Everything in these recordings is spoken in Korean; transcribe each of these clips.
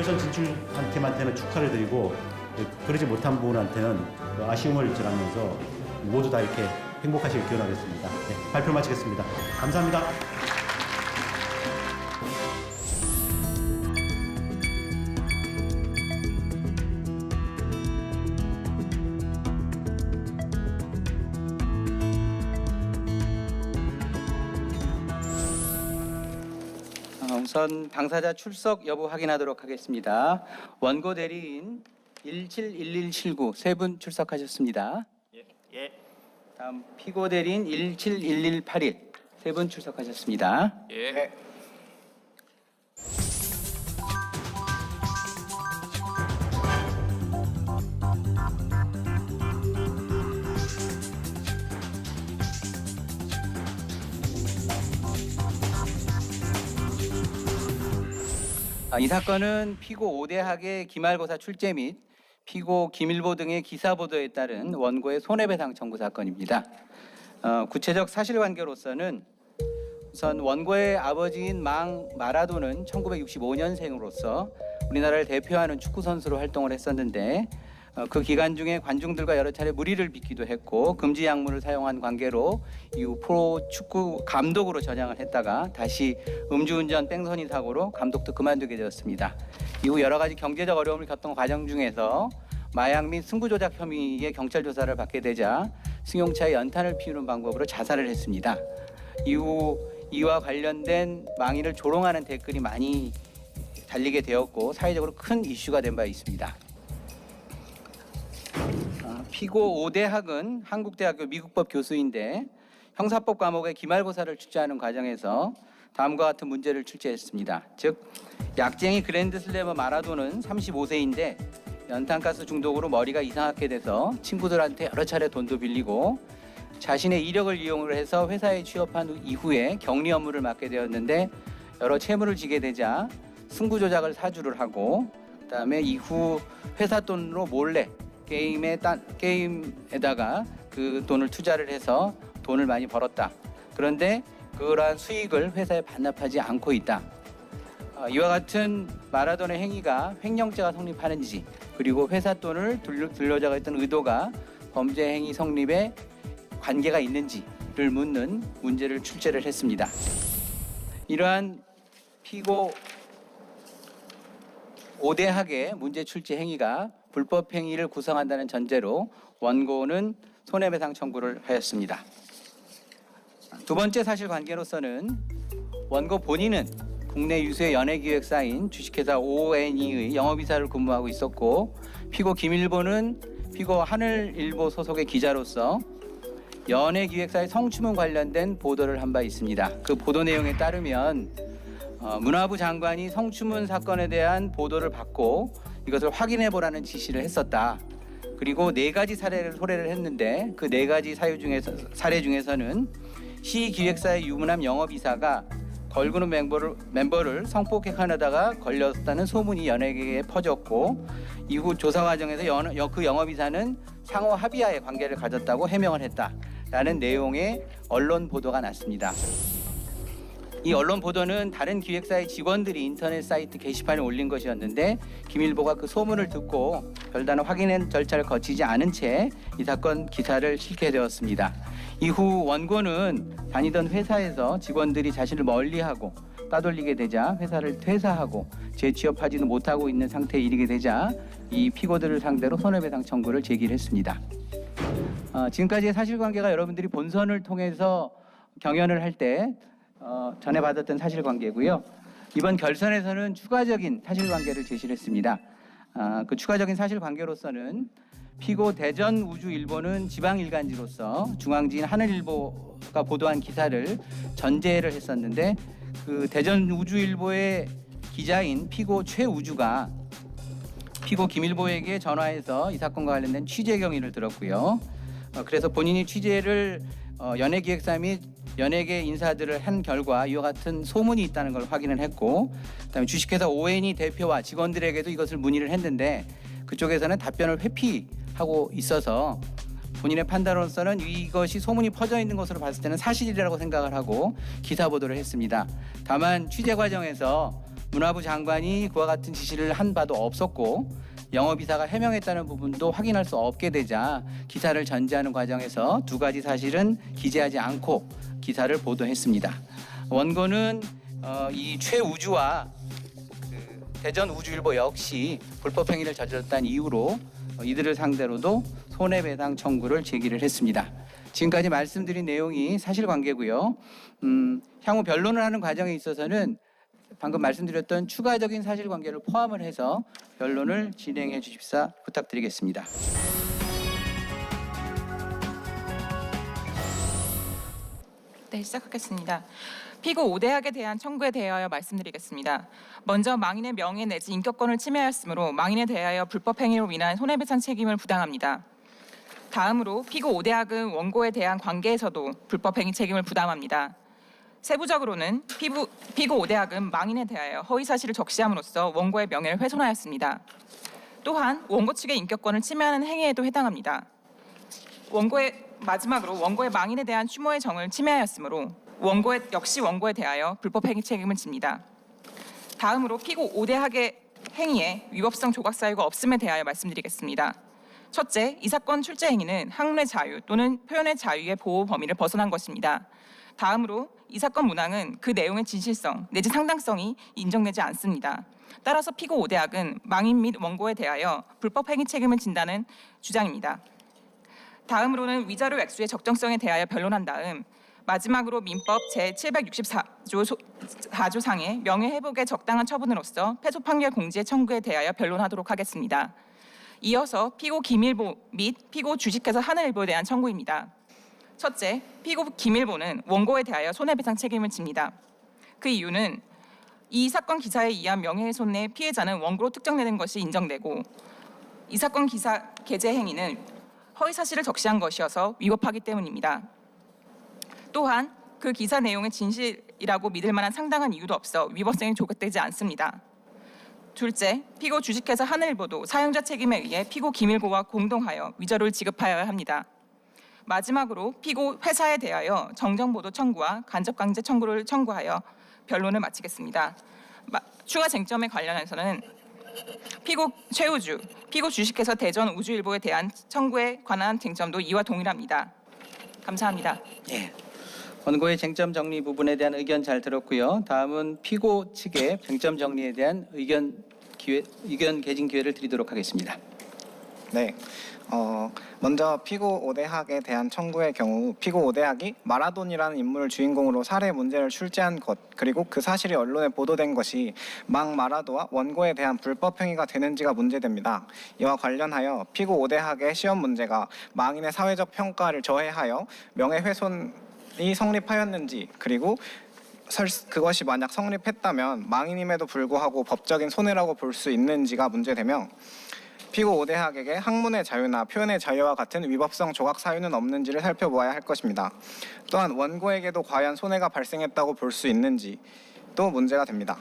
결선 진출한 팀한테는 축하를 드리고 그러지 못한 부분한테는 아쉬움을 전하면서 모두 다 이렇게 행복하시길 기원하겠습니다. 네, 발표 마치겠습니다. 감사합니다. 우선 당사자 출석 여부 확인하도록 하겠습니다. 원고 대리인 171179 세 분 출석하셨습니다. 예. 다음 피고 대리인 171181 세 분 출석하셨습니다. 예. 이 사건은 피고 5대학의 기말고사 출제 및 피고 김일보 등의 기사 보도에 따른 원고의 손해배상 청구 사건입니다. 구체적 사실관계로서는 우선 원고의 아버지인 망 마라도는 1965년생으로서 우리나라를 대표하는 축구 선수로 활동을 했었는데 그 기간 중에 관중들과 여러 차례 무리를 빚기도 했고 금지 약물을 사용한 관계로 이후 프로 축구 감독으로 전향을 했다가 다시 음주운전 뺑소니 사고로 감독도 그만두게 되었습니다. 이후 여러 가지 경제적 어려움을 겪던 과정 중에서 마약 및 승부 조작 혐의의 경찰 조사를 받게 되자 승용차에 연탄을 피우는 방법으로 자살을 했습니다. 이후 이와 관련된 망인을 조롱하는 댓글이 많이 달리게 되었고 사회적으로 큰 이슈가 된 바 있습니다. 피고 5대학은 한국대학교 미국법 교수인데 형사법 과목의 기말고사를 출제하는 과정에서 다음과 같은 문제를 출제했습니다. 즉 약쟁이 그랜드슬래머 마라도는 35세인데 연탄가스 중독으로 머리가 이상하게 돼서 친구들한테 여러 차례 돈도 빌리고 자신의 이력을 이용을 해서 회사에 취업한 이후에 격리 업무를 맡게 되었는데 여러 채무를 지게 되자 승부 조작을 사주를 하고 그다음에 이후 회사 돈으로 몰래 게임에다가 그 돈을 투자를 해서 돈을 많이 벌었다. 그런데 그러한 수익을 회사에 반납하지 않고 있다. 이와 같은 마라도의 행위가 횡령죄가 성립하는지 그리고 회사 돈을 들려자가 했던 의도가 범죄 행위 성립에 관계가 있는지를 묻는 문제를 출제를 했습니다. 이러한 피고 5대학의 문제 출제 행위가 불법 행위를 구성한다는 전제로 원고는 손해배상 청구를 하였습니다. 두 번째 사실관계로서는 원고 본인은 국내 유수의 연예기획사인 주식회사 ONE의 영업이사를 근무하고 있었고 피고 김일보는 피고 하늘일보 소속의 기자로서 연예기획사의 성추문 관련된 보도를 한 바 있습니다. 그 보도 내용에 따르면 문화부 장관이 성추문 사건에 대한 보도를 받고 이것을 확인해 보라는 지시를 했었다. 그리고 4가지 사례를 소개를 했는데 그 4가지 사례 중에서는 시 기획사의 유부남 영업이사가 걸그룹 멤버를 성폭행하다가 걸렸다는 소문이 연예계에 퍼졌고 이후 조사 과정에서 그 영업이사는 상호 합의하에 관계를 가졌다고 해명을 했다라는 내용의 언론 보도가 났습니다. 이 언론 보도는 다른 기획사의 직원들이 인터넷 사이트 게시판에 올린 것이었는데 김일보가 그 소문을 듣고 별다른 확인 절차를 거치지 않은 채 이 사건 기사를 실게 되었습니다. 이후 원고는 다니던 회사에서 직원들이 자신을 멀리하고 따돌리게 되자 회사를 퇴사하고 재취업하지도 못하고 있는 상태에 이르게 되자 이 피고들을 상대로 손해배상 청구를 제기를 했습니다. 지금까지의 사실관계가 여러분들이 본선을 통해서 경연을 할 때 전해 받았던 사실관계고요. 이번 결선에서는 추가적인 사실관계를 제시를 했습니다. 그 추가적인 사실관계로서는 피고 대전우주일보는 지방일간지로서 중앙지인 하늘일보가 보도한 기사를 전제를 했었는데 그 대전우주일보의 기자인 피고 최우주가 피고 김일보에게 전화해서 이 사건과 관련된 취재 경위를 들었고요. 그래서 본인이 취재를 연예기획사 및 연예계 인사들을 한 결과 이와 같은 소문이 있다는 걸 확인을 했고 그다음에 주식회사 ONE 대표와 직원들에게도 이것을 문의를 했는데 그쪽에서는 답변을 회피하고 있어서 본인의 판단으로서는 이것이 소문이 퍼져 있는 것으로 봤을 때는 사실이라고 생각을 하고 기사 보도를 했습니다. 다만 취재 과정에서 문화부 장관이 그와 같은 지시를 한 바도 없었고 영업이사가 해명했다는 부분도 확인할 수 없게 되자 기사를 전제하는 과정에서 두 가지 사실은 기재하지 않고 기사를 보도했습니다. 원고는 이 최우주와 대전우주일보 역시 불법 행위를 저질렀다는 이유로 이들을 상대로도 손해배상 청구를 제기를 했습니다. 지금까지 말씀드린 내용이 사실관계고요. 향후 변론을 하는 과정에 있어서는 방금 말씀드렸던 추가적인 사실관계를 포함을 해서 변론을 진행해 주십사 부탁드리겠습니다. 네, 시작하겠습니다. 피고 5대학에 대한 청구에 대하여 말씀드리겠습니다. 먼저 망인의 명예 내지 인격권을 침해하였으므로 망인에 대하여 불법 행위로 인한 손해배상 책임을 부담합니다. 다음으로 피고 5대학은 원고에 대한 관계에서도 불법 행위 책임을 부담합니다. 세부적으로는 피고 5대학은 망인에 대하여 허위 사실을 적시함으로써 원고의 명예를 훼손하였습니다. 또한 원고 측의 인격권을 침해하는 행위에도 해당합니다. 마지막으로 원고의 망인에 대한 추모의 정을 침해하였으므로 역시 원고에 대하여 불법 행위 책임을 집니다. 다음으로 피고 5대학의 행위에 위법성 조각 사유가 없음에 대하여 말씀드리겠습니다. 첫째, 이 사건 출제 행위는 학문의 자유 또는 표현의 자유의 보호 범위를 벗어난 것입니다. 다음으로 이 사건 문항은 그 내용의 진실성 내지 상당성이 인정되지 않습니다. 따라서 피고 5대학은 망인 및 원고에 대하여 불법 행위 책임을 진다는 주장입니다. 다음으로는 위자료 액수의 적정성에 대하여 변론한 다음 마지막으로 민법 제764조 4조상의 명예회복의 적당한 처분으로서 패소 판결 공지의 청구에 대하여 변론하도록 하겠습니다. 이어서 피고 김일보 및 피고 주식회사 하늘일보에 대한 청구입니다. 첫째, 피고 김일보는 원고에 대하여 손해배상 책임을 집니다. 그 이유는 이 사건 기사에 의한 명예훼손의 피해자는 원고로 특정되는 것이 인정되고 이 사건 기사 게재 행위는 허위 사실을 적시한 것이어서 위법하기 때문입니다. 또한 그 기사 내용의 진실이라고 믿을 만한 상당한 이유도 없어 위법성이 조각되지 않습니다. 둘째, 피고 주식회사 하늘일보도 사용자 책임에 의해 피고 김일보와 공동하여 위자료를 지급하여야 합니다. 마지막으로 피고 회사에 대하여 정정보도 청구와 간접강제 청구를 청구하여 변론을 마치겠습니다. 추가 쟁점에 관련해서는 피고 최우주, 피고 주식회사 대전우주일보에 대한 청구에 관한 쟁점도 이와 동일합니다. 감사합니다. 예. 원고의 쟁점 정리 부분에 대한 의견 잘 들었고요. 다음은 피고 측의 쟁점 정리에 대한 의견 개진 기회를 드리도록 하겠습니다. 네. 먼저 피고 5대학에 대한 청구의 경우 피고 5대학이 마라돈이라는 인물을 주인공으로 살해 문제를 출제한 것 그리고 그 사실이 언론에 보도된 것이 망 마라도와 원고에 대한 불법 행위가 되는지가 문제됩니다. 이와 관련하여 피고 5대학의 시험 문제가 망인의 사회적 평가를 저해하여 명예훼손이 성립하였는지 그리고 그것이 만약 성립했다면 망인임에도 불구하고 법적인 손해라고 볼 수 있는지가 문제되며 피고 5대학에게 학문의 자유나 표현의 자유와 같은 위법성 조각 사유는 없는지를 살펴보아야 할 것입니다. 또한 원고에게도 과연 손해가 발생했다고 볼 수 있는지도 문제가 됩니다.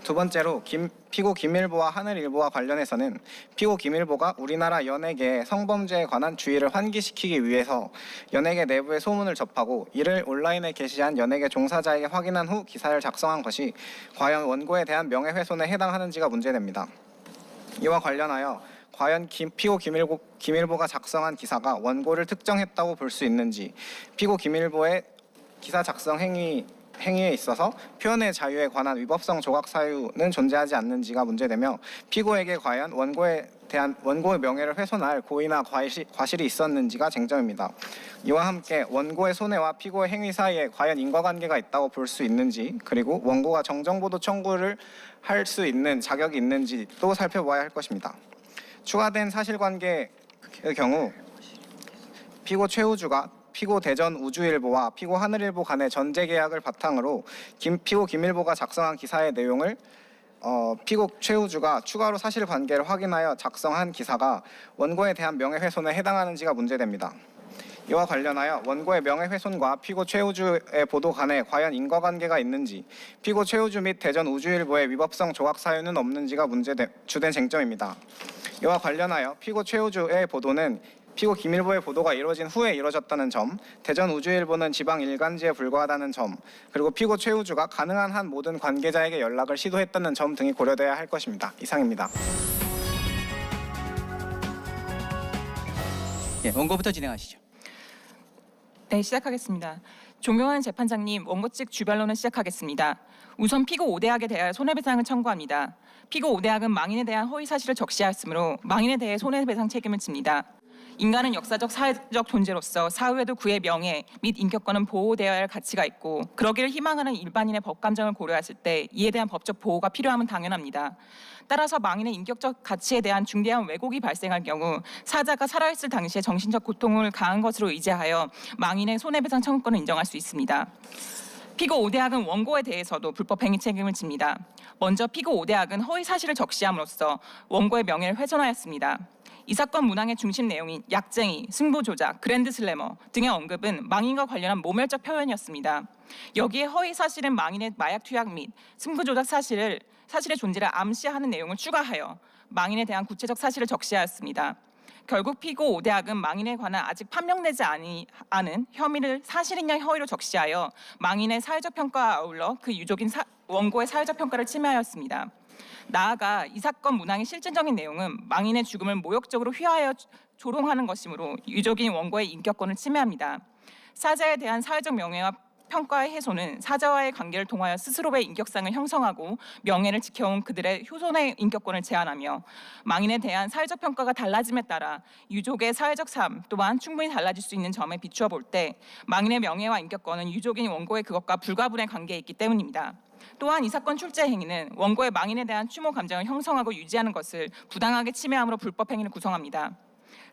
두 번째로 피고 김일보와 하늘일보와 관련해서는 피고 김일보가 우리나라 연예계의 성범죄에 관한 주의를 환기시키기 위해서 연예계 내부의 소문을 접하고 이를 온라인에 게시한 연예계 종사자에게 확인한 후 기사를 작성한 것이 과연 원고에 대한 명예훼손에 해당하는지가 문제됩니다. 이와 관련하여 과연 피고 김일보가 작성한 기사가 원고를 특정했다고 볼 수 있는지 피고 김일보의 기사 작성 행위에 있어서 표현의 자유에 관한 위법성 조각 사유는 존재하지 않는지가 문제되며 피고에게 과연 원고의 명예를 훼손할 고의나 과실이 있었는지가 쟁점입니다. 이와 함께 원고의 손해와 피고의 행위 사이에 과연 인과관계가 있다고 볼 수 있는지 그리고 원고가 정정보도 청구를 할 수 있는 자격이 있는지도 살펴봐야 할 것입니다. 추가된 사실관계의 경우 피고 최우주가 피고 대전우주일보와 피고 하늘일보 간의 전제계약을 바탕으로 피고 김일보가 작성한 기사의 내용을 피고 최우주가 추가로 사실관계를 확인하여 작성한 기사가 원고에 대한 명예훼손에 해당하는지가 문제됩니다. 이와 관련하여 원고의 명예훼손과 피고 최우주의 보도 간에 과연 인과관계가 있는지 피고 최우주 및 대전우주일보의 위법성 조각 사유는 없는지가 주된 쟁점입니다. 이와 관련하여 피고 최우주의 보도는 피고 김일보의 보도가 이루어진 후에 이루어졌다는 점, 대전우주일보는 지방 일간지에 불과하다는 점, 그리고 피고 최우주가 가능한 한 모든 관계자에게 연락을 시도했다는 점 등이 고려돼야 할 것입니다. 이상입니다. 예, 원고부터 진행하시죠. 네, 시작하겠습니다. 존경하는 재판장님, 원고 측 주변론을 시작하겠습니다. 우선 피고 오대학에 대하여 손해배상을 청구합니다. 피고 오대학은 망인에 대한 허위 사실을 적시하였으므로 망인에 대해 손해배상 책임을 집니다. 인간은 역사적 사회적 존재로서 사후에도 그의 명예 및 인격권은 보호되어야 할 가치가 있고 그러기를 희망하는 일반인의 법 감정을 고려했을 때 이에 대한 법적 보호가 필요함은 당연합니다. 따라서 망인의 인격적 가치에 대한 중대한 왜곡이 발생할 경우 사자가 살아있을 당시에 정신적 고통을 가한 것으로 의지하여 망인의 손해배상 청구권을 인정할 수 있습니다. 피고 오대학은 원고에 대해서도 불법행위 책임을 집니다. 먼저 피고 오대학은 허위 사실을 적시함으로써 원고의 명예를 훼손하였습니다. 이 사건 문항의 중심 내용인 약쟁이, 승부조작, 그랜드슬래머 등의 언급은 망인과 관련한 모멸적 표현이었습니다. 여기에 허위 사실은 망인의 마약 투약 및 승부조작 사실의 존재를 암시하는 내용을 추가하여 망인에 대한 구체적 사실을 적시하였습니다. 결국 피고 오대학은 망인에 관한 아직 판명되지 않은 혐의를 사실이냐 허위로 적시하여 망인의 사회적 평가와 아울러 그 유족인 원고의 사회적 평가를 침해하였습니다. 나아가 이 사건 문항의 실질적인 내용은 망인의 죽음을 모욕적으로 휘하여 조롱하는 것이므로 유족인 원고의 인격권을 침해합니다. 사자에 대한 사회적 명예와 평가의 훼손은 사자와의 관계를 통하여 스스로의 인격상을 형성하고 명예를 지켜온 그들의 효손의 인격권을 제한하며 망인에 대한 사회적 평가가 달라짐에 따라 유족의 사회적 삶 또한 충분히 달라질 수 있는 점에 비추어 볼 때 망인의 명예와 인격권은 유족인 원고의 그것과 불가분의 관계에 있기 때문입니다. 또한 이 사건 출제 행위는 원고의 망인에 대한 추모 감정을 형성하고 유지하는 것을 부당하게 침해함으로 불법 행위를 구성합니다.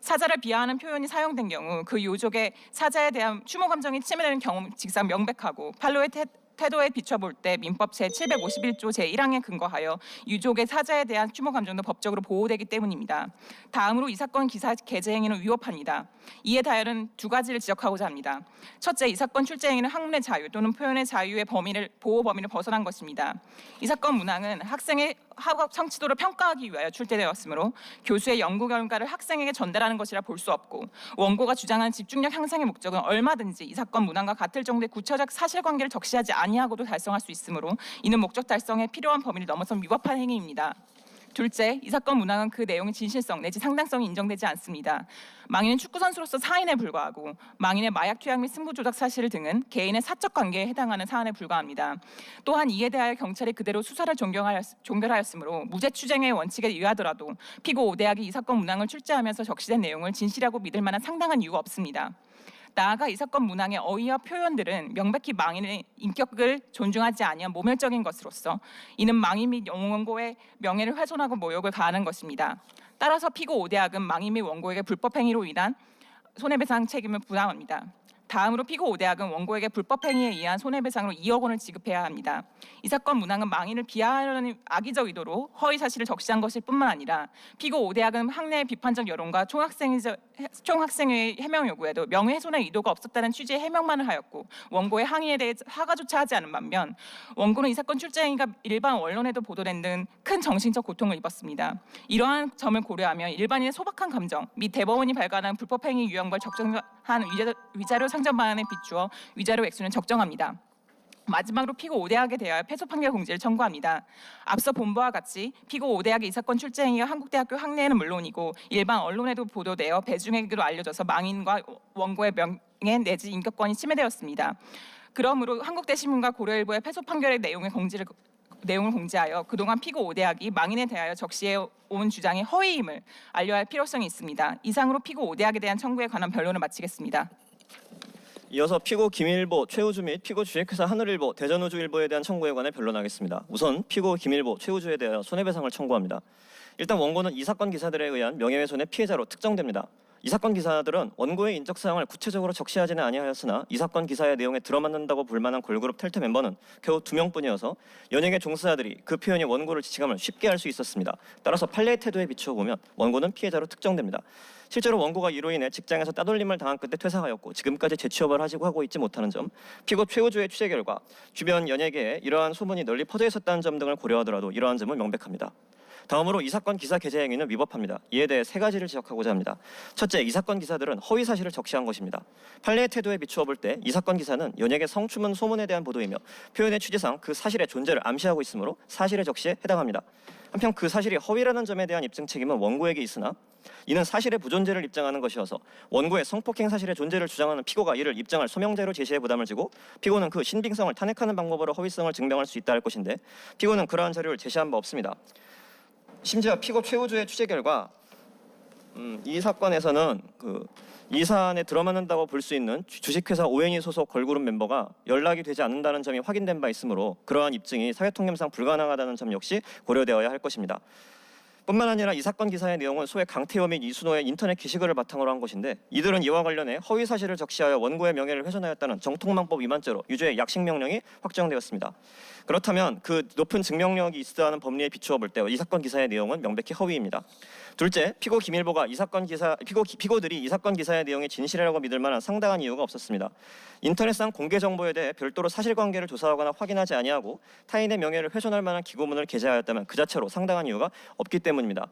사자를 비하하는 표현이 사용된 경우 그 유족의 사자에 대한 추모 감정이 침해되는 경우 직상 명백하고 판로의 태도에 비춰볼 때 민법 제751조 제1항에 근거하여 유족의 사자에 대한 추모 감정도 법적으로 보호되기 때문입니다. 다음으로 이 사건 기사 게재 행위는 위법합니다. 이에 대하여는 두 가지를 지적하고자 합니다. 첫째, 이 사건 출제 행위는 학문의 자유 또는 표현의 자유의 보호 범위를 벗어난 것입니다. 이 사건 문항은 학생의 학업 성취도를 평가하기 위하여 출제되었으므로 교수의 연구 결과를 학생에게 전달하는 것이라 볼 수 없고 원고가 주장하는 집중력 향상의 목적은 얼마든지 이 사건 문항과 같을 정도의 구체적 사실관계를 적시하지 아니하고도 달성할 수 있으므로 이는 목적 달성에 필요한 범위를 넘어선 위법한 행위입니다. 둘째, 이 사건 문항은 그 내용의 진실성 내지 상당성이 인정되지 않습니다. 망인은 축구선수로서 사인에 불과하고 망인의 마약 투약 및 승부조작 사실 등은 개인의 사적 관계에 해당하는 사안에 불과합니다. 또한 이에 대하여 경찰이 그대로 수사를 종결하였으므로 무죄 추정의 원칙에 의하더라도 피고 오대학이 이 사건 문항을 출제하면서 적시된 내용을 진실이라고 믿을 만한 상당한 이유가 없습니다. 나아가 이 사건 문항의 어휘와 표현들은 명백히 망인의 인격을 존중하지 아니한 모멸적인 것으로서 이는 망인 및 원고의 명예를 훼손하고 모욕을 가하는 것입니다. 따라서 피고 오대학은 망인 및 원고에게 불법 행위로 인한 손해배상 책임을 부담합니다. 다음으로 피고 오대학은 원고에게 불법 행위에 의한 손해배상으로 2억 원을 지급해야 합니다. 이 사건 문항은 망인을 비하하려는 악의적 의도로 허위 사실을 적시한 것일 뿐만 아니라 피고 오대학은 학내의 비판적 여론과 총학생회의 해명 요구에도 명예훼손의 의도가 없었다는 취지의 해명만을 하였고 원고의 항의에 대해 사과조차 하지 않은 반면 원고는 이 사건 출제 행위가 일반 언론에도 보도된 등 큰 정신적 고통을 입었습니다. 이러한 점을 고려하면 일반인의 소박한 감정 및 대법원이 발간한 불법 행위 유형과 적정한 위자료 상정 방안에 비추어 위자료 액수는 적정합니다. 마지막으로 피고 오대학에 대하여 패소 판결 공지를 청구합니다. 앞서 본 바와 같이 피고 오대학의 이 사건 출제 행위가 한국대학교 학내에는 물론이고 일반 언론에도 보도되어 배중에게도 알려져서 망인과 원고의 명예 내지 인격권이 침해되었습니다. 그러므로 한국대 신문과 고려일보의 패소 판결의 내용을 공지하여 그동안 피고 오대학이 망인에 대하여 적시해 온 주장이 허위임을 알려야 할 필요성이 있습니다. 이상으로 피고 오대학에 대한 청구에 관한 변론을 마치겠습니다. 이어서 피고 김일보, 최우주 및 피고 주식회사 하늘일보, 대전우주일보에 대한 청구에 관해 변론하겠습니다. 우선 피고 김일보, 최우주에 대하여 손해배상을 청구합니다. 일단 원고는 이 사건 기사들에 의한 명예훼손의 피해자로 특정됩니다. 이 사건 기사들은 원고의 인적 사항을 구체적으로 적시하지는 아니하였으나 이 사건 기사의 내용에 들어맞는다고 볼 만한 걸그룹 텔테 멤버는 겨우 2명뿐이어서 연예계 종사자들이 그 표현이 원고를 지칭함을 쉽게 알 수 있었습니다. 따라서 판례의 태도에 비추어 보면 원고는 피해자로 특정됩니다. 실제로 원고가 이로 인해 직장에서 따돌림을 당한 끝에 퇴사하였고 지금까지 재취업을 하고 있지 못하는 점, 피고 최우주의 취재 결과 주변 연예계에 이러한 소문이 널리 퍼져 있었다는 점 등을 고려하더라도 이러한 점은 명백합니다. 다음으로 이 사건 기사 게재 행위는 위법합니다. 이에 대해 세 가지를 지적하고자 합니다. 첫째, 이 사건 기사들은 허위 사실을 적시한 것입니다. 판례의 태도에 비추어 볼 때 이 사건 기사는 연예계 성추문 소문에 대한 보도이며 표현의 취지상 그 사실의 존재를 암시하고 있으므로 사실의 적시에 해당합니다. 한편 그 사실이 허위라는 점에 대한 입증 책임은 원고에게 있으나 이는 사실의 부존재를 입증하는 것이어서 원고의 성폭행 사실의 존재를 주장하는 피고가 이를 입증할 소명제로 제시해 부담을 지고 피고는 그 신빙성을 탄핵하는 방법으로 허위성을 증명할 수 있다 할 것인데 피고는 그러한 자료를 제시한 바 없습니다. 심지어 피고 최우주의 취재 결과 이 사건에서는 이 사안에 들어맞는다고 볼 수 있는 주식회사 오행이 소속 걸그룹 멤버가 연락이 되지 않는다는 점이 확인된 바 있으므로 그러한 입증이 사회통념상 불가능하다는 점 역시 고려되어야 할 것입니다. 뿐만 아니라 이 사건 기사의 내용은 소위 강태호 및 이순호의 인터넷 게시글을 바탕으로 한 것인데 이들은 이와 관련해 허위 사실을 적시하여 원고의 명예를 훼손하였다는 정통망법 위반죄로 유죄의 약식 명령이 확정되었습니다. 그렇다면 그 높은 증명력이 있어야 하는 법리에 비추어 볼 때 이 사건 기사의 내용은 명백히 허위입니다. 둘째, 피고 김일보가 피고들이 이 사건 기사의 내용이 진실이라고 믿을 만한 상당한 이유가 없었습니다. 인터넷상 공개 정보에 대해 별도로 사실관계를 조사하거나 확인하지 아니하고 타인의 명예를 훼손할 만한 기고문을 게재하였다면 그 자체로 상당한 이유가 없기 때문입니다.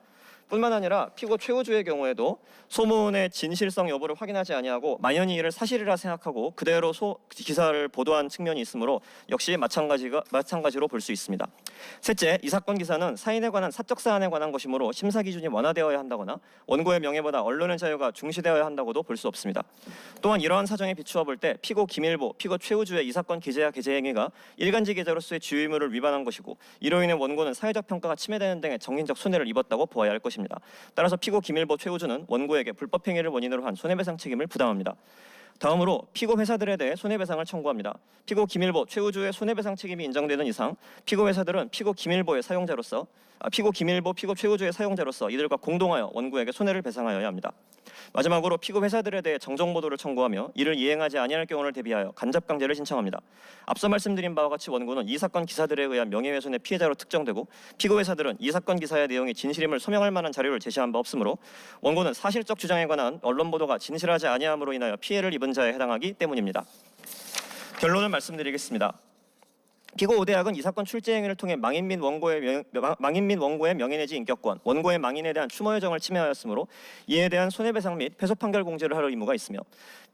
뿐만 아니라 피고 최우주의 경우에도 소문의 진실성 여부를 확인하지 아니하고 만연히 이를 사실이라 생각하고 그대로 기사를 보도한 측면이 있으므로 역시 마찬가지로 볼 수 있습니다. 셋째, 이 사건 기사는 사인에 관한 사적 사안에 관한 것이므로 심사 기준이 완화되어야 한다거나 원고의 명예보다 언론의 자유가 중시되어야 한다고도 볼 수 없습니다. 또한 이러한 사정에 비추어 볼 때 피고 김일보, 피고 최우주의 이 사건 기재와 게재 행위가 일간지 기자로서의 주의 의무를 위반한 것이고 이로 인해 원고는 사회적 평가가 침해되는 등의 정신적 손해를 입었다고 보아야 할 것입니다. 따라서 피고 김일보 최우주는 원고에게 불법 행위를 원인으로 한 손해배상 책임을 부담합니다. 다음으로 피고 회사들에 대해 손해배상을 청구합니다. 피고 김일보 최우주의 손해배상 책임이 인정되는 이상 피고 회사들은 피고 김일보 피고 최우주의 사용자로서 이들과 공동하여 원고에게 손해를 배상하여야 합니다. 마지막으로 피고 회사들에 대해 정정 보도를 청구하며 이를 이행하지 아니할 경우를 대비하여 간접 강제를 신청합니다. 앞서 말씀드린 바와 같이 원고는 이 사건 기사들에 의한 명예훼손의 피해자로 특정되고 피고 회사들은 이 사건 기사의 내용이 진실임을 소명할 만한 자료를 제시한 바 없으므로 원고는 사실적 주장에 관한 언론 보도가 진실하지 아니함으로 인하여 피해를 입은 자에 해당하기 때문입니다. 결론을 말씀드리겠습니다. 피고 오대학은 이 사건 출제 행위를 통해 망인 및 원고의 명예 내지 인격권, 원고의 망인에 대한 추모의 정을 침해하였으므로 이에 대한 손해배상 및 패소 판결 공제를 할 의무가 있으며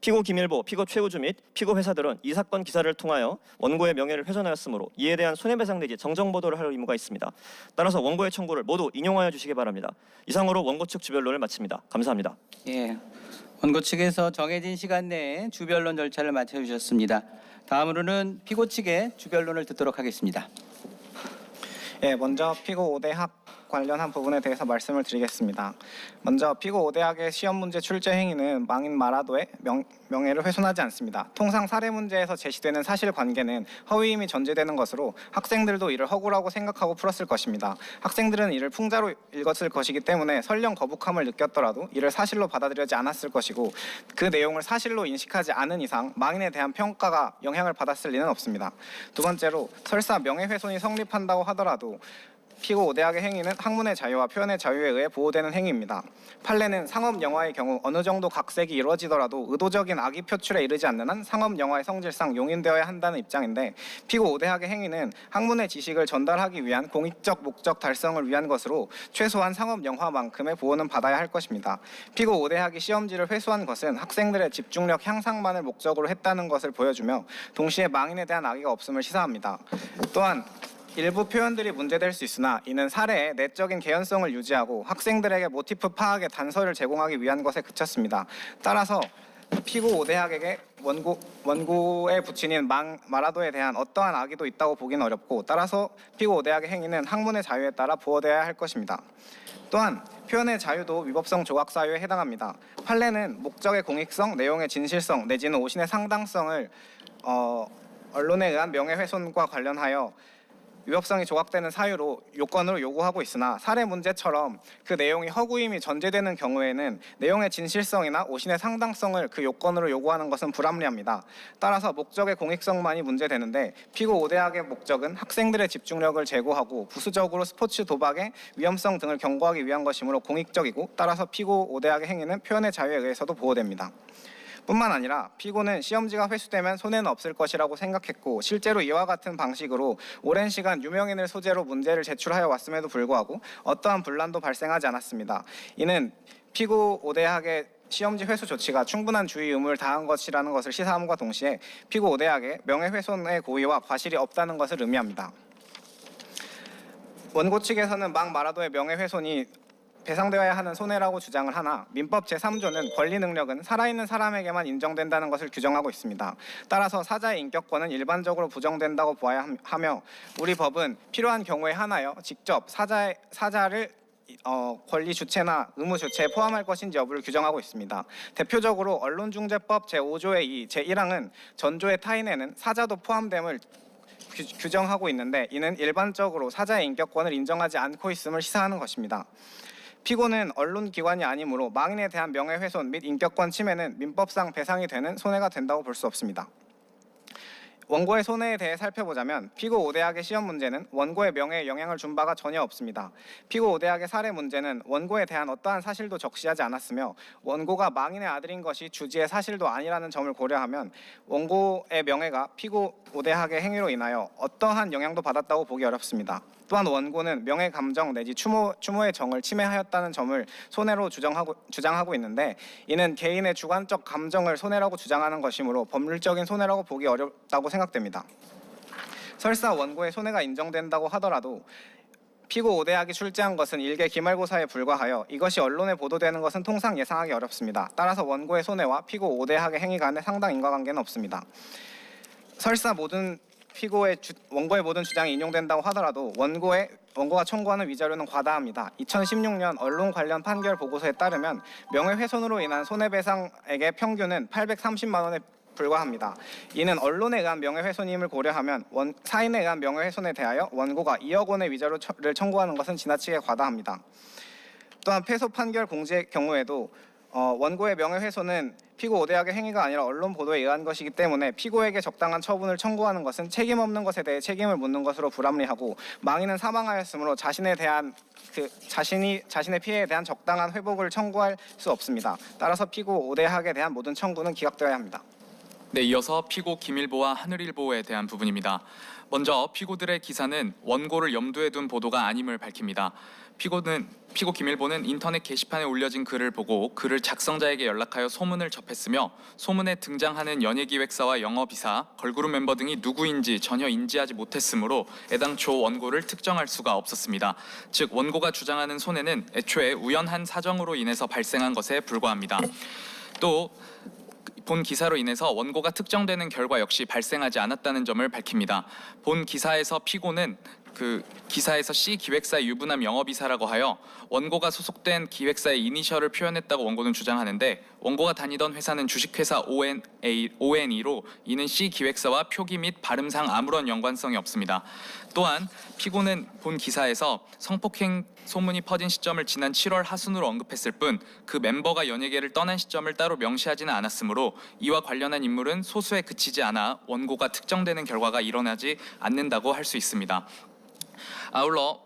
피고 김일보, 피고 최우주 및 피고 회사들은 이 사건 기사를 통하여 원고의 명예를 훼손하였으므로 이에 대한 손해배상 내지 정정 보도를 할 의무가 있습니다. 따라서 원고의 청구를 모두 인용하여 주시기 바랍니다. 이상으로 원고 측 주변론을 마칩니다. 감사합니다. 예, 원고 측에서 정해진 시간 내에 주변론 절차를 마쳐주셨습니다. 다음으로는 피고 측의 주변론을 듣도록 하겠습니다. 예, 먼저 피고 5대학 관련한 부분에 대해서 말씀을 드리겠습니다. 먼저 피고 5대학의 시험 문제 출제 행위는 망인 마라도의 명예를 훼손하지 않습니다. 통상 사례 문제에서 제시되는 사실관계는 허위임이 전제되는 것으로 학생들도 이를 허구라고 생각하고 풀었을 것입니다. 학생들은 이를 풍자로 읽었을 것이기 때문에 설령 거북함을 느꼈더라도 이를 사실로 받아들여지 않았을 것이고 그 내용을 사실로 인식하지 않은 이상 망인에 대한 평가가 영향을 받았을 리는 없습니다. 두 번째로 설사 명예훼손이 성립한다고 하더라도 피고 5대학의 행위는 학문의 자유와 표현의 자유에 의해 보호되는 행위입니다. 판례는 상업 영화의 경우 어느 정도 각색이 이루어지더라도 의도적인 악의 표출에 이르지 않는 한 상업 영화의 성질상 용인되어야 한다는 입장인데 피고 5대학의 행위는 학문의 지식을 전달하기 위한 공익적 목적 달성을 위한 것으로 최소한 상업 영화만큼의 보호는 받아야 할 것입니다. 피고 5대학이 시험지를 회수한 것은 학생들의 집중력 향상만을 목적으로 했다는 것을 보여주며 동시에 망인에 대한 악의가 없음을 시사합니다. 또한 일부 표현들이 문제될 수 있으나 이는 사례의 내적인 개연성을 유지하고 학생들에게 모티프 파악의 단서를 제공하기 위한 것에 그쳤습니다. 따라서 피고 5대학에게 원고의 부친인 마라도에 대한 어떠한 악의도 있다고 보기는 어렵고 따라서 피고 5대학의 행위는 학문의 자유에 따라 보호되어야 할 것입니다. 또한 표현의 자유도 위법성 조각 사유에 해당합니다. 판례는 목적의 공익성, 내용의 진실성 내지는 오신의 상당성을 언론에 의한 명예훼손과 관련하여 위법성이 조각되는 사유로 요건으로 요구하고 있으나 사례 문제처럼 그 내용이 허구임이 전제되는 경우에는 내용의 진실성이나 오신의 상당성을 그 요건으로 요구하는 것은 불합리합니다. 따라서 목적의 공익성만이 문제되는데 피고 5대학의 목적은 학생들의 집중력을 제고하고 부수적으로 스포츠 도박의 위험성 등을 경고하기 위한 것이므로 공익적이고 따라서 피고 5대학의 행위는 표현의 자유에 의해서도 보호됩니다. 뿐만 아니라 피고는 시험지가 회수되면 손해는 없을 것이라고 생각했고 실제로 이와 같은 방식으로 오랜 시간 유명인을 소재로 문제를 제출하여 왔음에도 불구하고 어떠한 분란도 발생하지 않았습니다. 이는 피고 오대학의 시험지 회수 조치가 충분한 주의 의무를 다한 것이라는 것을 시사함과 동시에 피고 오대학의 명예훼손의 고의와 과실이 없다는 것을 의미합니다. 원고 측에서는 막 마라도의 명예훼손이 배상되어야 하는 손해라고 주장을 하나 민법 제3조는 권리 능력은 살아있는 사람에게만 인정된다는 것을 규정하고 있습니다. 따라서 사자의 인격권은 일반적으로 부정된다고 보아야 하며 우리 법은 필요한 경우에 한하여 직접 사자를 권리 주체나 의무 주체에 포함할 것인지 여부를 규정하고 있습니다. 대표적으로 언론중재법 제5조의 2, 제1항은 전조의 타인에는 사자도 포함됨을 규정하고 있는데 이는 일반적으로 사자의 인격권을 인정하지 않고 있음을 시사하는 것입니다. 피고는 언론기관이 아니므로 망인에 대한 명예훼손 및 인격권 침해는 민법상 배상이 되는 손해가 된다고 볼 수 없습니다. 원고의 손해에 대해 살펴보자면 피고 오대학의 시험 문제는 원고의 명예에 영향을 준 바가 전혀 없습니다. 피고 오대학의 사례 문제는 원고에 대한 어떠한 사실도 적시하지 않았으며 원고가 망인의 아들인 것이 주지의 사실도 아니라는 점을 고려하면 원고의 명예가 피고 오대학의 행위로 인하여 어떠한 영향도 받았다고 보기 어렵습니다. 또한 원고는 명예 감정 내지 추모의 정을 침해하였다는 점을 손해로 주장하고 있는데 이는 개인의 주관적 감정을 손해라고 주장하는 것이므로 법률적인 손해라고 보기 어렵다고 생각됩니다. 설사 원고의 손해가 인정된다고 하더라도 피고 오대학이 출제한 것은 일개 기말고사에 불과하여 이것이 언론에 보도되는 것은 통상 예상하기 어렵습니다. 따라서 원고의 손해와 피고 오대학의 행위 간에 상당 인과관계는 없습니다. 설사 원고의 모든 주장이 인용된다고 하더라도 원고가 청구하는 위자료는 과다합니다. 2016년 언론 관련 판결 보고서에 따르면 명예훼손으로 인한 손해배상액의 평균은 830만 원에 불과합니다. 이는 언론에 의한 명예훼손임을 고려하면 사인에 의한 명예훼손에 대하여 원고가 2억 원의 위자료를 청구하는 것은 지나치게 과다합니다. 또한 패소 판결 공지의 경우에도 원고의 명예훼손은 피고 오대학의 행위가 아니라 언론 보도에 의한 것이기 때문에 피고에게 적당한 처분을 청구하는 것은 책임 없는 것에 대해 책임을 묻는 것으로 불합리하고 망인은 사망하였으므로 자신의 피해에 대한 적당한 회복을 청구할 수 없습니다. 따라서 피고 오대학에 대한 모든 청구는 기각되어야 합니다. 네, 이어서 피고 김일보와 하늘일보에 대한 부분입니다. 먼저 피고들의 기사는 원고를 염두에 둔 보도가 아님을 밝힙니다. 피고 김일보는 인터넷 게시판에 올려진 글을 보고 글을 작성자에게 연락하여 소문을 접했으며 소문에 등장하는 연예기획사와 영업이사, 걸그룹 멤버 등이 누구인지 전혀 인지하지 못했으므로 애당초 원고를 특정할 수가 없었습니다. 즉 원고가 주장하는 손해는 애초에 우연한 사정으로 인해서 발생한 것에 불과합니다. 또 본 기사로 인해서 원고가 특정되는 결과 역시 발생하지 않았다는 점을 밝힙니다. 본 기사에서 피고는 그 기사에서 C 기획사의 유부남 영업이사라고 하여 원고가 소속된 기획사의 이니셜을 표현했다고 원고는 주장하는데 원고가 다니던 회사는 주식회사 ONE로 이는 C 기획사와 표기 및 발음상 아무런 연관성이 없습니다. 또한 피고는 본 기사에서 성폭행 소문이 퍼진 시점을 지난 7월 하순으로 언급했을 뿐 그 멤버가 연예계를 떠난 시점을 따로 명시하지는 않았으므로 이와 관련한 인물은 소수에 그치지 않아 원고가 특정되는 결과가 일어나지 않는다고 할 수 있습니다. 아울러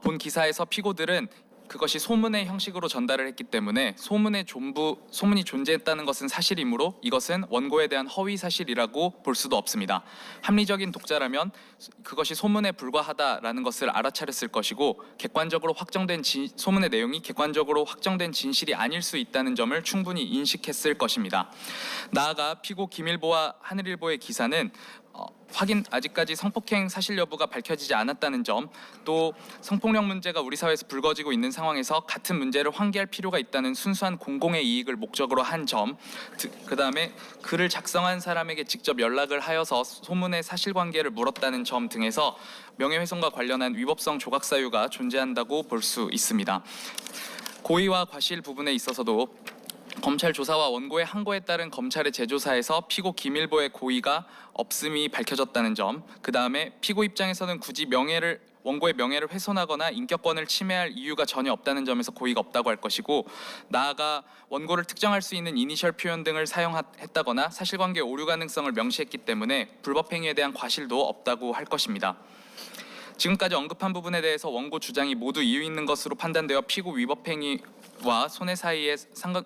본 기사에서 피고들은 그것이 소문의 형식으로 전달을 했기 때문에 소문이 존재했다는 것은 사실이므로 이것은 원고에 대한 허위 사실이라고 볼 수도 없습니다. 합리적인 독자라면 그것이 소문에 불과하다라는 것을 알아차렸을 것이고 소문의 내용이 객관적으로 확정된 진실이 아닐 수 있다는 점을 충분히 인식했을 것입니다. 나아가 피고 김일보와 하늘일보의 기사는 아직까지 성폭행 사실 여부가 밝혀지지 않았다는 점, 또 성폭력 문제가 우리 사회에서 불거지고 있는 상황에서 같은 문제를 환기할 필요가 있다는 순수한 공공의 이익을 목적으로 한 점, 그다음에 글을 작성한 사람에게 직접 연락을 하여서 소문의 사실관계를 물었다는 점 등에서 명예훼손과 관련한 위법성 조각 사유가 존재한다고 볼 수 있습니다. 고의와 과실 부분에 있어서도 검찰 조사와 원고의 항고에 따른 검찰의 재조사에서 피고 김일보의 고의가 없음이 밝혀졌다는 점, 그 다음에 피고 입장에서는 굳이 원고의 명예를 훼손하거나 인격권을 침해할 이유가 전혀 없다는 점에서 고의가 없다고 할 것이고, 나아가 원고를 특정할 수 있는 이니셜 표현 등을 사용했다거나 사실관계 오류 가능성을 명시했기 때문에 불법 행위에 대한 과실도 없다고 할 것입니다. 지금까지 언급한 부분에 대해서 원고 주장이 모두 이유 있는 것으로 판단되어 피고 위법 행위와 손해 사이에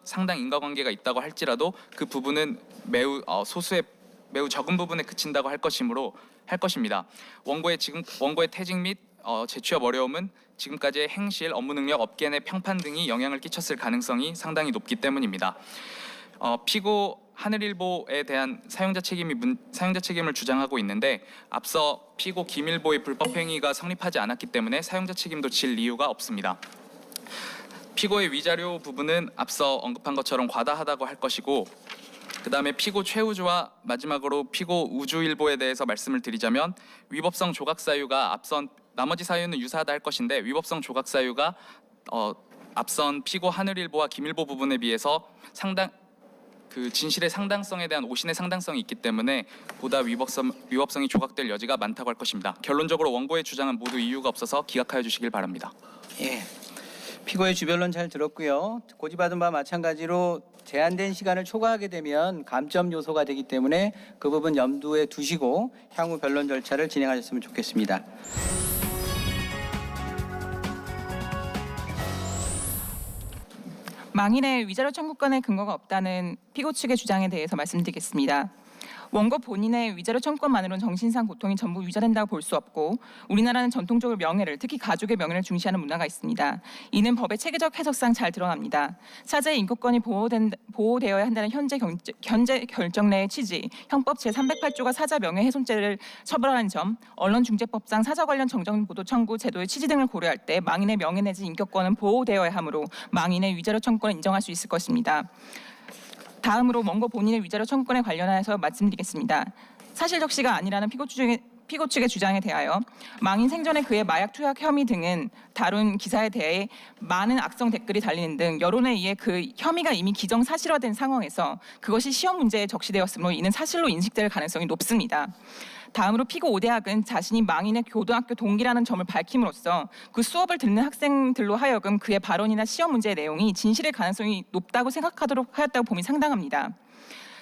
상당 인과관계가 있다고 할지라도 그 부분은 매우 소수의 매우 적은 부분에 그친다고 할 것입니다. 원고의 퇴직 및 재취업 어려움은 지금까지의 행실, 업무 능력, 업계 내 평판 등이 영향을 끼쳤을 가능성이 상당히 높기 때문입니다. 피고 하늘일보에 대한 사용자 책임을 주장하고 있는데 앞서 피고 김일보의 불법 행위가 성립하지 않았기 때문에 사용자 책임도 질 이유가 없습니다. 피고의 위자료 부분은 앞서 언급한 것처럼 과다하다고 할 것이고, 그다음에 피고 최우주와 마지막으로 피고 우주일보에 대해서 말씀을 드리자면 위법성 조각 사유가 앞선 나머지 사유는 유사하다 할 것인데 위법성 조각 사유가 앞선 피고 하늘일보와 김일보 부분에 비해서 그 진실의 상당성에 대한 오신의 상당성이 있기 때문에 보다 위법성이 조각될 여지가 많다고 할 것입니다. 결론적으로 원고의 주장은 모두 이유가 없어서 기각하여 주시길 바랍니다. 예. 피고의 주변론 잘 들었고요. 고지받은 바와 마찬가지로 제한된 시간을 초과하게 되면 감점 요소가 되기 때문에 그 부분 염두에 두시고 향후 변론 절차를 진행하셨으면 좋겠습니다. 망인의 위자료 청구권의 근거가 없다는 피고 측의 주장에 대해서 말씀드리겠습니다. 원고 본인의 위자료 청구권만으로는 정신상 고통이 전부 위자된다고 볼 수 없고 우리나라는 전통적으로 명예를, 특히 가족의 명예를 중시하는 문화가 있습니다. 이는 법의 체계적 해석상 잘 드러납니다. 사자의 인권이 보호되어야 한다는 현재 결정 내의 취지, 형법 제308조가 사자 명예훼손죄를 처벌하는 점, 언론중재법상 사자 관련 정정 보도 청구 제도의 취지 등을 고려할 때 망인의 명예 내지 인격권은 보호되어야 하므로 망인의 위자료 청구권을 인정할 수 있을 것입니다. 다음으로 원고 본인의 위자료 청구권에 관련하여서 말씀드리겠습니다. 사실 적시가 아니라는 피고 측의 주장에 대하여 망인 생전에 그의 마약 투약 혐의 등은 다룬 기사에 대해 많은 악성 댓글이 달리는 등 여론에 의해 그 혐의가 이미 기정사실화된 상황에서 그것이 시험 문제에 적시되었으므로 이는 사실로 인식될 가능성이 높습니다. 다음으로 피고 오대학은 자신이 망인의 고등학교 동기라는 점을 밝힘으로써 그 수업을 듣는 학생들로 하여금 그의 발언이나 시험 문제의 내용이 진실일 가능성이 높다고 생각하도록 하였다고 봄이 상당합니다.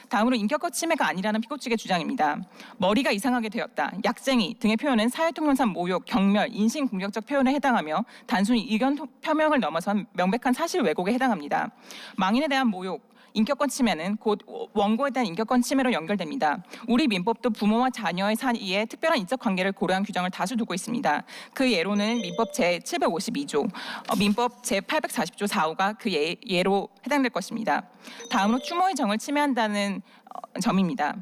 다음으로 인격권 침해가 아니라는 피고 측의 주장입니다. 머리가 이상하게 되었다, 약쟁이 등의 표현은 사회통념상 모욕, 경멸, 인신공격적 표현에 해당하며 단순히 의견 표명을 넘어선 명백한 사실 왜곡에 해당합니다. 망인에 대한 모욕, 인격권 침해는 곧 원고에 대한 인격권 침해로 연결됩니다. 우리 민법도 부모와 자녀의 사이에 특별한 인적 관계를 고려한 규정을 다수 두고 있습니다. 그 예로는 민법 제752조, 민법 제840조 4호가 그 예로 해당될 것입니다. 다음으로 추모의 정을 침해한다는 점입니다.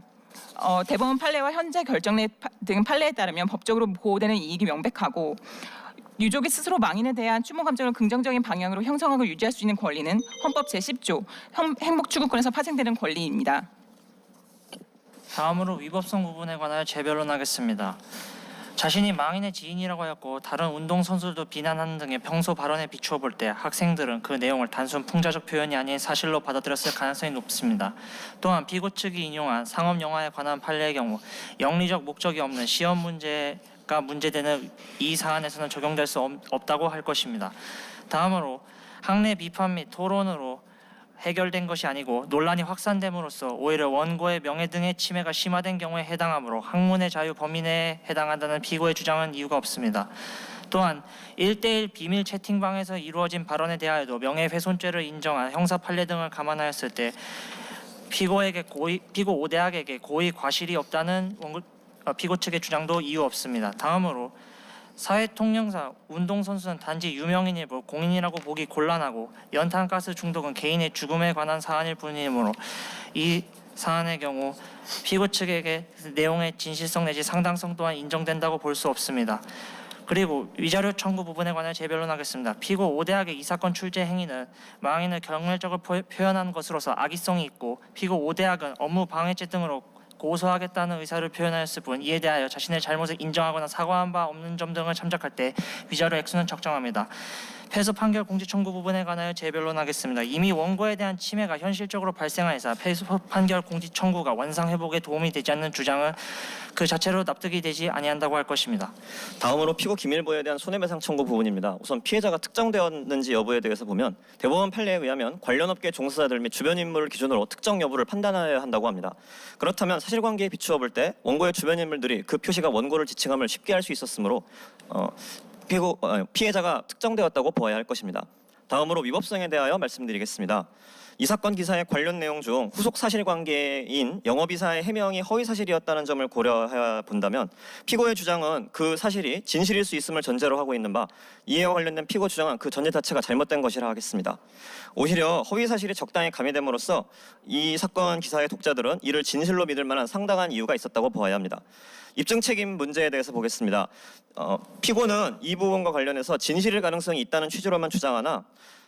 대법원 판례와 현재 결정 등 판례에 따르면 법적으로 보호되는 이익이 명백하고 유족이 스스로 망인에 대한 추모 감정을 긍정적인 방향으로 형성하고 유지할 수 있는 권리는 헌법 제10조 행복추구권에서 파생되는 권리입니다. 다음으로 위법성 부분에 관하여 재변론하겠습니다. 자신이 망인의 지인이라고 하였고 다른 운동선수들도 비난하는 등의 평소 발언에 비추어 볼 때 학생들은 그 내용을 단순 풍자적 표현이 아닌 사실로 받아들였을 가능성이 높습니다. 또한 피고 측이 인용한 상업영화에 관한 판례의 경우 영리적 목적이 없는 시험 문제가 문제되는 이 사안에서는 적용될 수 없다고 할 것입니다. 다음으로 학내 비판 및 토론으로 해결된 것이 아니고 논란이 확산됨으로써 오히려 원고의 명예 등의 침해가 심화된 경우에 해당하므로 학문의 자유 범위 내에 해당한다는 피고의 주장은 이유가 없습니다. 또한 1대1 비밀 채팅방에서 이루어진 발언에 대하여도 명예훼손죄를 인정한 형사 판례 등을 감안하였을 때 피고 5대학에게 고의 과실이 없다는 피고 측의 주장도 이유 없습니다. 다음으로 사회통념상 운동선수는 단지 유명인이고 공인이라고 보기 곤란하고 연탄가스 중독은 개인의 죽음에 관한 사안일 뿐이므로 이 사안의 경우 피고 측에게 내용의 진실성 내지 상당성 또한 인정된다고 볼 수 없습니다. 그리고 위자료 청구 부분에 관해 재변론하겠습니다. 피고 5대학의 이 사건 출제 행위는 망인을 경멸적으로 표현한 것으로서 악의성이 있고 피고 5대학은 업무 방해죄 등으로 고소하겠다는 의사를 표현하였을 뿐 이에 대하여 자신의 잘못을 인정하거나 사과한 바 없는 점 등을 참작할 때 위자료 액수는 적정합니다. 패소 판결 공지 청구 부분에 관하여 재변론하겠습니다. 이미 원고에 대한 침해가 현실적으로 발생한 이상 패소 판결 공지 청구가 원상 회복에 도움이 되지 않는 주장은 그 자체로 납득이 되지 아니한다고 할 것입니다. 다음으로 피고 김일보에 대한 손해배상 청구 부분입니다. 우선 피해자가 특정되었는지 여부에 대해서 보면 대법원 판례에 의하면 관련 업계 종사자들 및 주변 인물을 기준으로 특정 여부를 판단하여야 한다고 합니다. 그렇다면 사실관계에 비추어 볼 때 원고의 주변 인물들이 그 표시가 원고를 지칭함을 쉽게 알 수 있었으므로 피해자가 특정되었다고 보아야 할 것입니다. 다음으로 위법성에 대하여 말씀드리겠습니다. 이 사건 기사의 관련 내용 중 후속 사실관계인 영업이사의 해명이 허위사실이었다는 점을 고려해 본다면 피고의 주장은 그 사실이 진실일 수 있음을 전제로 하고 있는 바 이에와 관련된 피고 주장은 그 전제 자체가 잘못된 것이라 하겠습니다. 오히려 허위사실이 적당히 가미됨으로써 이 사건 기사의 독자들은 이를 진실로 믿을 만한 상당한 이유가 있었다고 보아야 합니다. 입증 책임 문제에 대해서 보겠습니다. 피고는 이 부분과 관련해서 진실일 가능성이 있다는 취지로만 주장하나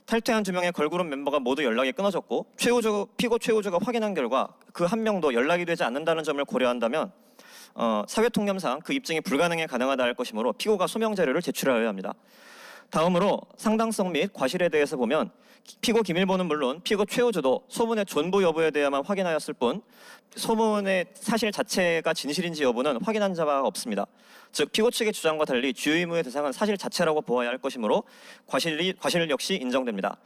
탈퇴한 2명의 걸그룹 멤버가 모두 연락이 끊어졌고 피고 최우주가 확인한 결과 그 한 명도 연락이 되지 않는다는 점을 고려한다면 사회통념상 그 입증이 불가능에 가능하다 할 것이므로 피고가 소명 자료를 제출하여야 합니다. 다음으로 상당성 및 과실에 대해서 보면 피고 김일보는 물론 피고 최우주도 소문의 존부 여부에 대해만 확인하였을 뿐 소문의 사실 자체가 진실인지 여부는 확인한 자가 없습니다. 즉 피고 측의 주장과 달리 주요 의무의 대상은 사실 자체라고 보아야 할 것이므로 과실 역시 인정됩니다.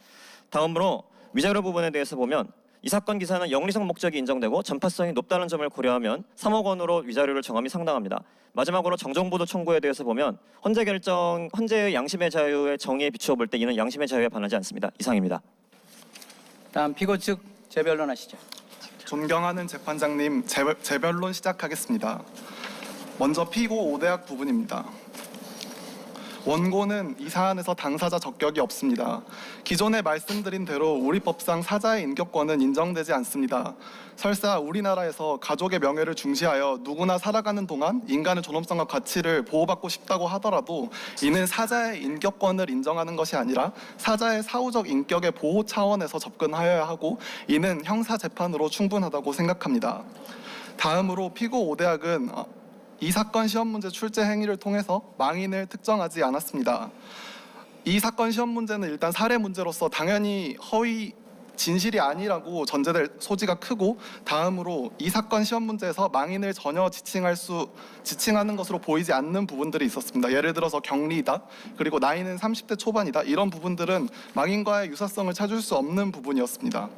다음으로 위자료 부분에 대해서 보면 이 사건 기사는 영리성 목적이 인정되고 전파성이 높다는 점을 고려하면 3억 원으로 위자료를 정함이 상당합니다. 마지막으로 정정보도 청구에 대해서 보면 헌재의 양심의 자유의 정의에 비추어 볼 때 이는 양심의 자유에 반하지 않습니다. 이상입니다. 다음 피고 측 재변론하시죠. 존경하는 재판장님, 재변론 시작하겠습니다. 먼저 피고 오대학 부분입니다. 원고는 이 사안에서 당사자 적격이 없습니다. 기존에 말씀드린 대로 우리 법상 사자의 인격권은 인정되지 않습니다. 설사 우리나라에서 가족의 명예를 중시하여 누구나 살아가는 동안 인간의 존엄성과 가치를 보호받고 싶다고 하더라도 이는 사자의 인격권을 인정하는 것이 아니라 사자의 사후적 인격의 보호 차원에서 접근하여야 하고 이는 형사재판으로 충분하다고 생각합니다. 다음으로 피고 오대학은 이 사건 시험 문제 출제 행위를 통해서 망인을 특정하지 않았습니다. 이 사건 시험 문제는 일단 사례 문제로서 당연히 허위 진실이 아니라고 전제될 소지가 크고 다음으로 이 사건 시험 문제에서 망인을 전혀 지칭하는 것으로 보이지 않는 부분들이 있었습니다. 예를 들어서 경리이다, 그리고 나이는 30대 초반이다, 이런 부분들은 망인과의 유사성을 찾을 수 없는 부분이었습니다.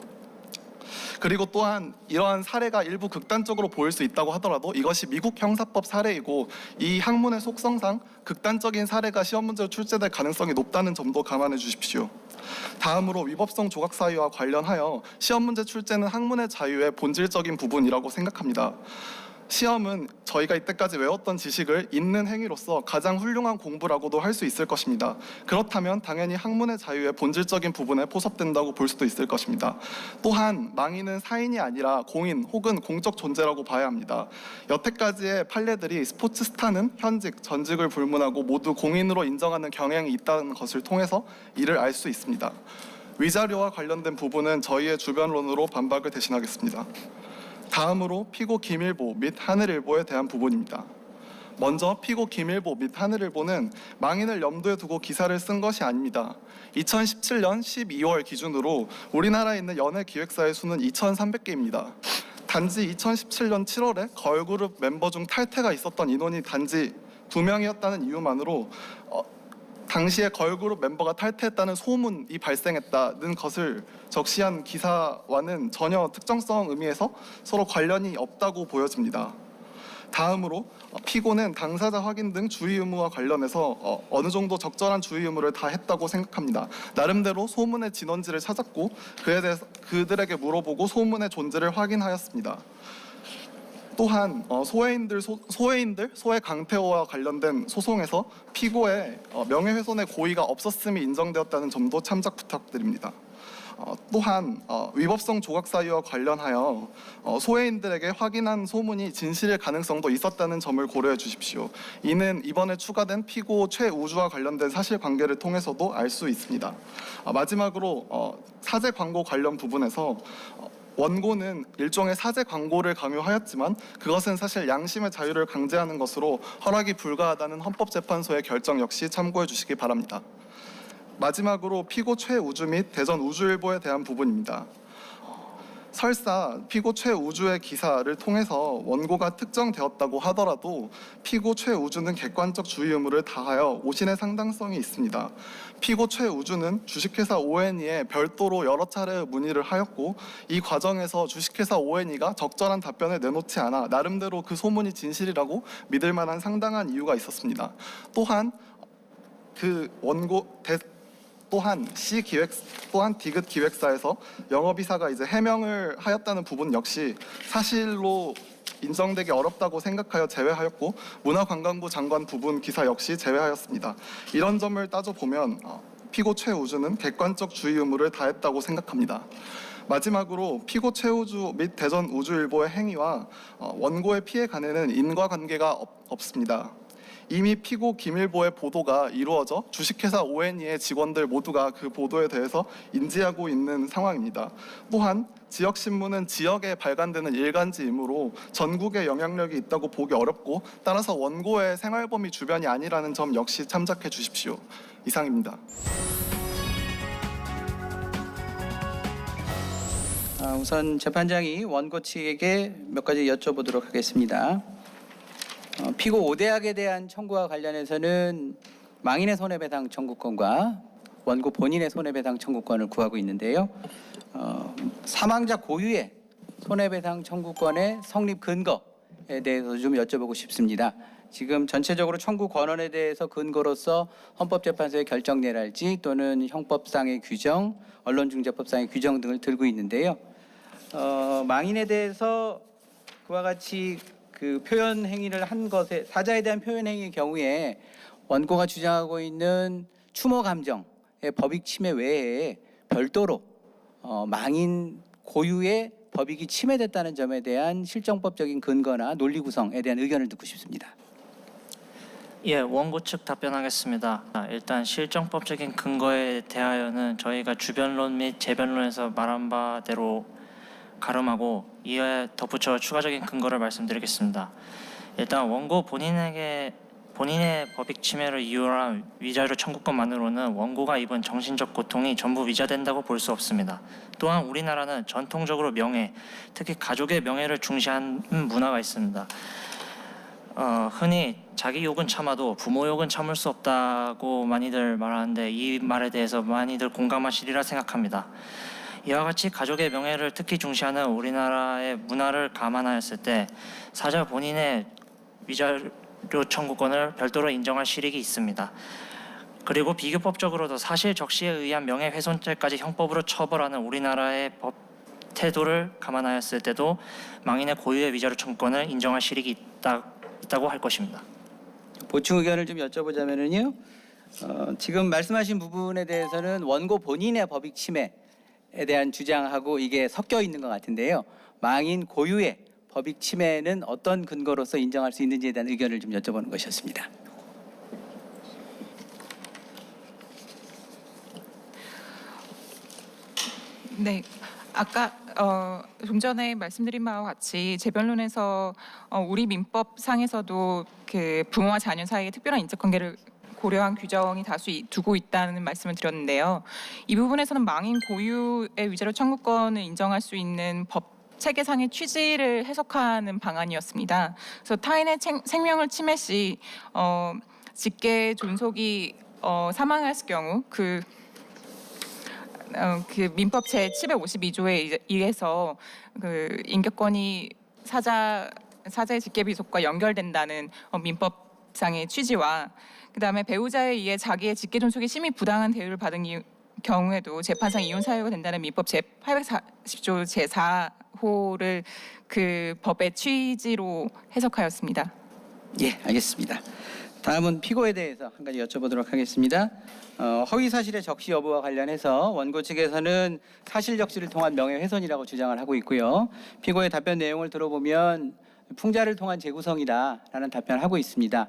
그리고 또한 이러한 사례가 일부 극단적으로 보일 수 있다고 하더라도 이것이 미국 형사법 사례이고 이 학문의 속성상 극단적인 사례가 시험 문제로 출제될 가능성이 높다는 점도 감안해 주십시오. 다음으로 위법성 조각 사유와 관련하여 시험 문제 출제는 학문의 자유의 본질적인 부분이라고 생각합니다. 시험은 저희가 이때까지 외웠던 지식을 잊는 행위로서 가장 훌륭한 공부라고도 할 수 있을 것입니다. 그렇다면 당연히 학문의 자유의 본질적인 부분에 포섭된다고 볼 수도 있을 것입니다. 또한 망인은 사인이 아니라 공인 혹은 공적 존재라고 봐야 합니다. 여태까지의 판례들이 스포츠 스타는 현직, 전직을 불문하고 모두 공인으로 인정하는 경향이 있다는 것을 통해서 이를 알 수 있습니다. 위자료와 관련된 부분은 저희의 주변론으로 반박을 대신하겠습니다. 다음으로 피고 김일보 및 하늘일보에 대한 부분입니다. 먼저 피고 김일보 및 하늘일보는 망인을 염두에 두고 기사를 쓴 것이 아닙니다. 2017년 12월 기준으로 우리나라에 있는 연예 기획사의 수는 2,300개입니다. 단지 2017년 7월에 걸그룹 멤버 중 탈퇴가 있었던 인원이 단지 2명이었다는 이유만으로 당시에 걸그룹 멤버가 탈퇴했다는 소문이 발생했다는 것을 적시한 기사와는 전혀 특정성 의미에서 서로 관련이 없다고 보여집니다. 다음으로 피고는 당사자 확인 등 주의 의무와 관련해서 어느 정도 적절한 주의 의무를 다 했다고 생각합니다. 나름대로 소문의 진원지를 찾았고 그에 대해서 그들에게 물어보고 소문의 존재를 확인하였습니다. 또한 소해 강태호와 관련된 소송에서 피고의 명예훼손의 고의가 없었음이 인정되었다는 점도 참작 부탁드립니다. 또한 위법성 조각 사유와 관련하여 소해인들에게 확인한 소문이 진실일 가능성도 있었다는 점을 고려해 주십시오. 이는 이번에 추가된 피고 최우주와 관련된 사실관계를 통해서도 알 수 있습니다. 마지막으로 사제 광고 관련 부분에서 원고는 일종의 사제 광고를 강요하였지만 그것은 사실 양심의 자유를 강제하는 것으로 허락이 불가하다는 헌법재판소의 결정 역시 참고해 주시기 바랍니다. 마지막으로 피고 최우주 및 대전 우주일보에 대한 부분입니다. 설사 피고 최우주의 기사를 통해서 원고가 특정되었다고 하더라도 피고 최우주는 객관적 주의 의무를 다하여 오신의 상당성이 있습니다. 피고 최우주는 주식회사 ONE에 별도로 여러 차례 문의를 하였고 이 과정에서 주식회사 ONE가 적절한 답변을 내놓지 않아 나름대로 그 소문이 진실이라고 믿을 만한 상당한 이유가 있었습니다. 또한 그 또한 디귿 기획사에서 영업이사가 이제 해명을 하였다는 부분 역시 사실로 인정되기 어렵다고 생각하여 제외하였고 문화관광부 장관 부분 기사 역시 제외하였습니다. 이런 점을 따져보면 피고 최우주는 객관적 주의 의무를 다했다고 생각합니다. 마지막으로 피고 최우주 및 대전 우주일보의 행위와 원고의 피해 간에는 인과관계가 없습니다. 이미 피고 김일보의 보도가 이루어져 주식회사 ONE의 직원들 모두가 그 보도에 대해서 인지하고 있는 상황입니다. 또한 지역신문은 지역에 발간되는 일간지이므로 전국에 영향력이 있다고 보기 어렵고 따라서 원고의 생활범위 주변이 아니라는 점 역시 참작해 주십시오. 이상입니다. 우선 재판장이 원고 측에게 몇 가지 여쭤보도록 하겠습니다. 피고 5대학에 대한 청구와 관련해서는 망인의 손해배상 청구권과 원고 본인의 손해배상 청구권을 구하고 있는데요. 사망자 고유의 손해배상 청구권의 성립 근거에 대해서 좀 여쭤보고 싶습니다. 지금 전체적으로 청구 권한에 대해서 근거로서 헌법재판소의 결정례랄지 또는 형법상의 규정, 언론중재법상의 규정 등을 들고 있는데요. 망인에 대해서 그와 같이 그 표현 행위를 한 것에 사자에 대한 표현 행위의 경우에 원고가 주장하고 있는 추모 감정의 법익 침해 외에 별도로 망인 고유의 법익이 침해됐다는 점에 대한 실정법적인 근거나 논리 구성에 대한 의견을 듣고 싶습니다. 예, 원고 측 답변하겠습니다. 일단 실정법적인 근거에 대하여는 저희가 주변론 및 재변론에서 말한 바대로 가름하고 이에 덧붙여 추가적인 근거를 말씀드리겠습니다. 일단 원고 본인의 법익 침해를 이유로 한 위자료 청구권만으로는 원고가 입은 정신적 고통이 전부 위자된다고 볼 수 없습니다. 또한 우리나라는 전통적으로 명예, 특히 가족의 명예를 중시하는 문화가 있습니다. 흔히 자기 욕은 참아도 부모 욕은 참을 수 없다고 많이들 말하는데 이 말에 대해서 많이들 공감하시리라 생각합니다. 이와 같이 가족의 명예를 특히 중시하는 우리나라의 문화를 감안하였을 때 사자 본인의 위자료 청구권을 별도로 인정할 실익이 있습니다. 그리고 비교법적으로도 사실 적시에 의한 명예훼손죄까지 형법으로 처벌하는 우리나라의 법 태도를 감안하였을 때도 망인의 고유의 위자료 청구권을 인정할 실익이 있다고 할 것입니다. 보충 의견을 좀 여쭤보자면요. 지금 말씀하신 부분에 대해서는 원고 본인의 법익 침해에 대한 주장하고 이게 섞여 있는 것 같은데요. 망인 고유의 법익 침해는 어떤 근거로서 인정할 수 있는지에 대한 의견을 좀 여쭤보는 것이었습니다. 네, 아까 좀 전에 말씀드린 바와 같이 재변론에서 우리 민법상에서도 그 부모와 자녀 사이의 특별한 인적 관계를 고려한 규정이 다수 두고 있다는 말씀을 드렸는데요. 이 부분에서는 망인 고유의 위자료 청구권을 인정할 수 있는 법 체계상의 취지를 해석하는 방안이었습니다. 그래서 타인의 생명을 침해 시 직계 존속이 사망했을 경우 그 민법 제 752조에 의해서 그 인격권이 사자의 직계 비속과 연결된다는 민법상의 취지와 그다음에 배우자에 의해 자기의 직계 존속이 심히 부당한 대우를 받은 경우에도 재판상 이혼 사유가 된다는 민법 제 840조 제 4호를 그 법의 취지로 해석하였습니다. 예, 알겠습니다. 다음은 피고에 대해서 한 가지 여쭤보도록 하겠습니다. 허위 사실의 적시 여부와 관련해서 원고 측에서는 사실 적시를 통한 명예훼손이라고 주장을 하고 있고요. 피고의 답변 내용을 들어보면 풍자를 통한 재구성이다라는 답변을 하고 있습니다.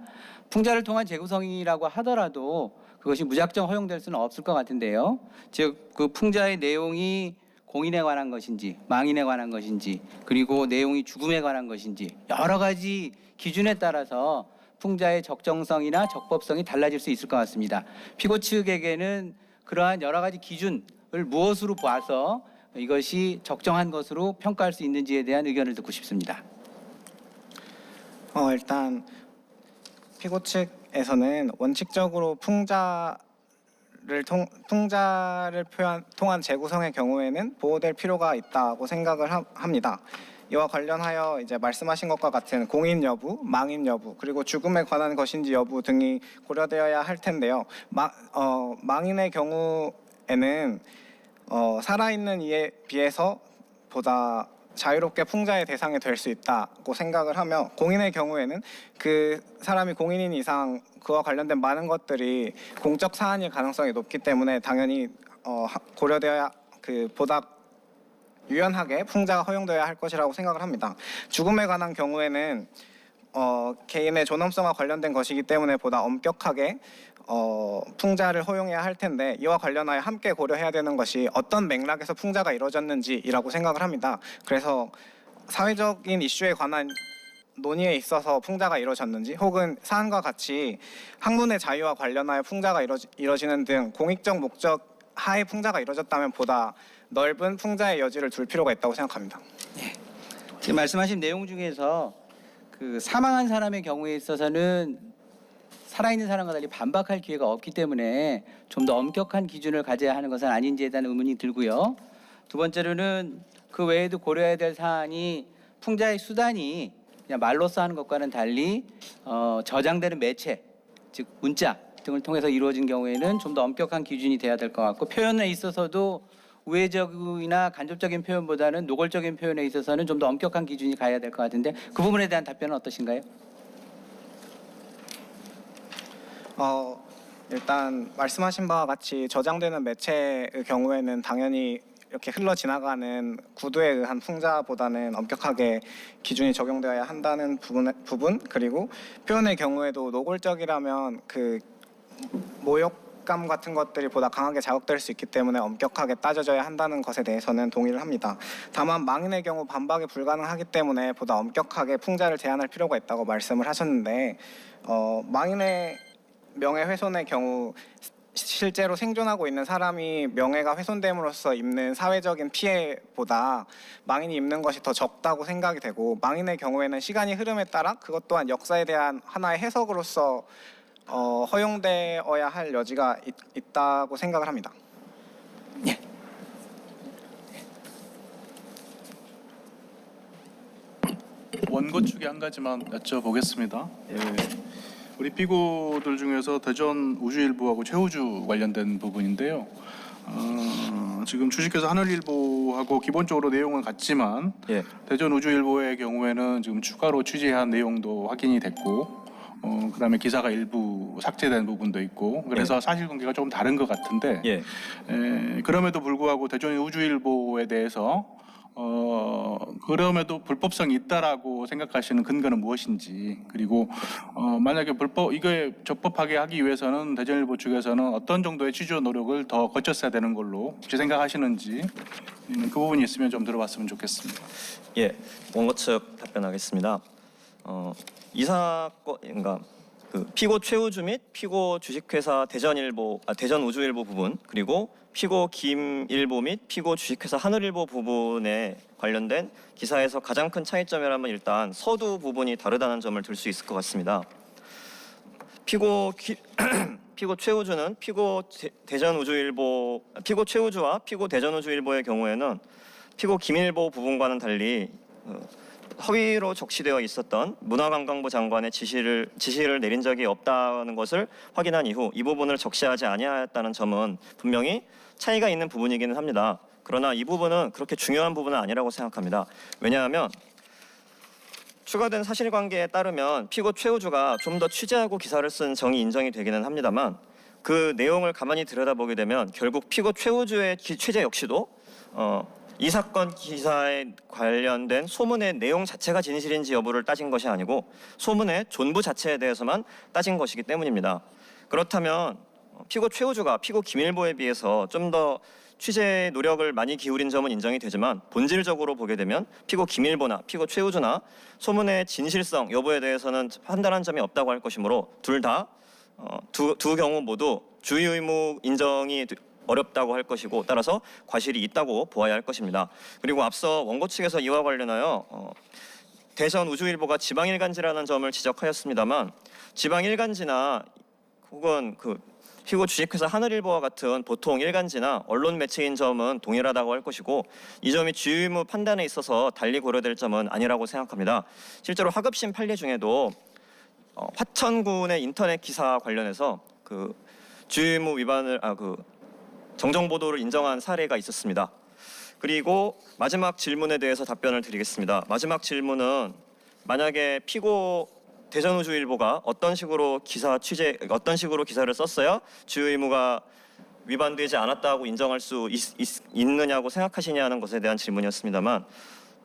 풍자를 통한 재구성이라고 하더라도 그것이 무작정 허용될 수는 없을 것 같은데요. 즉, 그 풍자의 내용이 공인에 관한 것인지 망인에 관한 것인지 그리고 내용이 죽음에 관한 것인지 여러 가지 기준에 따라서 풍자의 적정성이나 적법성이 달라질 수 있을 것 같습니다. 피고 측에게는 그러한 여러 가지 기준을 무엇으로 봐서 이것이 적정한 것으로 평가할 수 있는지에 대한 의견을 듣고 싶습니다. 일단 피고 측에서는 원칙적으로 풍자를 통한 재구성의 경우에는 보호될 필요가 있다고 생각을 합니다. 이와 관련하여 이제 말씀하신 것과 같은 공인 여부, 망인 여부, 그리고 죽음에 관한 것인지 여부 등이 고려되어야 할 텐데요. 망인의 경우에는 살아있는 이에 비해서 보다 자유롭게 풍자의 대상이 될 수 있다고 생각을 하며, 공인의 경우에는 그 사람이 공인인 이상 그와 관련된 많은 것들이 공적 사안일 가능성이 높기 때문에 당연히 고려되어야 보다 유연하게 풍자가 허용되어야 할 것이라고 생각을 합니다. 죽음에 관한 경우에는 개인의 존엄성과 관련된 것이기 때문에 보다 엄격하게 풍자를 허용해야 할 텐데, 이와 관련하여 함께 고려해야 되는 것이 어떤 맥락에서 풍자가 이루어졌는지라고 생각을 합니다. 그래서 사회적인 이슈에 관한 논의에 있어서 풍자가 이루어졌는지, 혹은 사안과 같이 학문의 자유와 관련하여 풍자가 이루어지는 등 공익적 목적 하에 풍자가 이루어졌다면 보다 넓은 풍자의 여지를 둘 필요가 있다고 생각합니다. 지금 말씀하신 내용 중에서 그 사망한 사람의 경우에 있어서는 살아있는 사람과 달리 반박할 기회가 없기 때문에 좀 더 엄격한 기준을 가져야 하는 것은 아닌지에 대한 의문이 들고요. 두 번째로는 그 외에도 고려해야 될 사안이 풍자의 수단이 그냥 말로써 하는 것과는 달리 저장되는 매체, 즉 문자 등을 통해서 이루어진 경우에는 좀 더 엄격한 기준이 돼야 될 것 같고, 표현에 있어서도 우회적이나 간접적인 표현보다는 노골적인 표현에 있어서는 좀 더 엄격한 기준이 가야 될 것 같은데, 그 부분에 대한 답변은 어떠신가요? 일단 말씀하신 바와 같이 저장되는 매체의 경우에는 당연히 이렇게 흘러 지나가는 구두에 의한 풍자보다는 엄격하게 기준이 적용되어야 한다는 부분, 그리고 표현의 경우에도 노골적이라면 그 모욕감 같은 것들이 보다 강하게 자극될 수 있기 때문에 엄격하게 따져져야 한다는 것에 대해서는 동의를 합니다. 다만 망인의 경우 반박이 불가능하기 때문에 보다 엄격하게 풍자를 제한할 필요가 있다고 말씀을 하셨는데, 망인의 명예훼손의 경우 실제로 생존하고 있는 사람이 명예가 훼손됨으로써 입는 사회적인 피해보다 망인이 입는 것이 더 적다고 생각이 되고, 망인의 경우에는 시간이 흐름에 따라 그것 또한 역사에 대한 하나의 해석으로서 허용되어야 할 여지가 있다고 생각을 합니다. 원고 측에 한 가지만 여쭤보겠습니다. 우리 피고들 중에서 대전 우주일보하고 최우주 관련된 부분인데요. 지금 주식회사 하늘일보하고 기본적으로 내용은 같지만 대전 우주일보의 경우에는 지금 추가로 취재한 내용도 확인이 됐고, 그다음에 기사가 일부 삭제된 부분도 있고, 그래서 사실관계가 조금 다른 것 같은데, 그럼에도 불구하고 대전 우주일보에 대해서 그럼에도 불법성이 있다라고 생각하시는 근거는 무엇인지, 그리고 만약에 이게 적법하게 하기 위해서는 대전일보 측에서는 어떤 정도의 취재 노력을 더 거쳤어야 되는 걸로 혹시 생각하시는지, 그 부분이 있으면 좀 들어봤으면 좋겠습니다. 원고 측 답변하겠습니다. 이 사건, 그러니까 그 피고 최우주 및 피고 주식회사 대전 우주일보 부분, 그리고 피고 김일보 및 피고 주식회사 하늘일보 부분에 관련된 기사에서 가장 큰 차이점이라면 일단 서두 부분이 다르다는 점을 들 수 있을 것 같습니다. 피고 최우주는 피고 최우주와 피고 대전우주일보의 경우에는 피고 김일보 부분과는 달리 허위로 적시되어 있었던 문화관광부 장관의 지시를 내린 적이 없다는 것을 확인한 이후 이 부분을 적시하지 아니하였다는 점은 분명히 차이가 있는 부분이기는 합니다. 그러나 이 부분은 그렇게 중요한 부분은 아니라고 생각합니다. 왜냐하면 추가된 사실관계에 따르면 피고 최우주가 좀 더 취재하고 기사를 쓴 정이 인정이 되기는 합니다만, 그 내용을 가만히 들여다보게 되면 결국 피고 최우주의 취재 역시도 이 사건 기사에 관련된 소문의 내용 자체가 진실인지 여부를 따진 것이 아니고 소문의 존부 자체에 대해서만 따진 것이기 때문입니다. 그렇다면 피고 최우주가 피고 김일보에 비해서 좀 더 취재 노력을 많이 기울인 점은 인정이 되지만, 본질적으로 보게 되면 피고 김일보나 피고 최우주나 소문의 진실성 여부에 대해서는 판단한 점이 없다고 할 것이므로 둘 다 두 경우 모두 주의 의무 인정이 어렵다고 할 것이고 따라서 과실이 있다고 보아야 할 것입니다. 그리고 앞서 원고 측에서 이와 관련하여 대전 우주일보가 지방일간지라는 점을 지적하였습니다만 지방일간지나 혹은 그 피고 주식회사 하늘일보와 같은 보통 일간지나 언론 매체인 점은 동일하다고 할 것이고 이 점이 주요 의무 판단에 있어서 달리 고려될 점은 아니라고 생각합니다. 실제로 하급심 판례 중에도 화천군의 인터넷 기사 관련해서 그 주요 의무 위반을 정정 보도를 인정한 사례가 있었습니다. 그리고 마지막 질문에 대해서 답변을 드리겠습니다. 마지막 질문은 만약에 피고 대전우주일보가 어떤 식으로 기사를 썼어야 주요 의무가 위반되지 않았다고 인정할 수 있느냐고 생각하시냐는 것에 대한 질문이었습니다만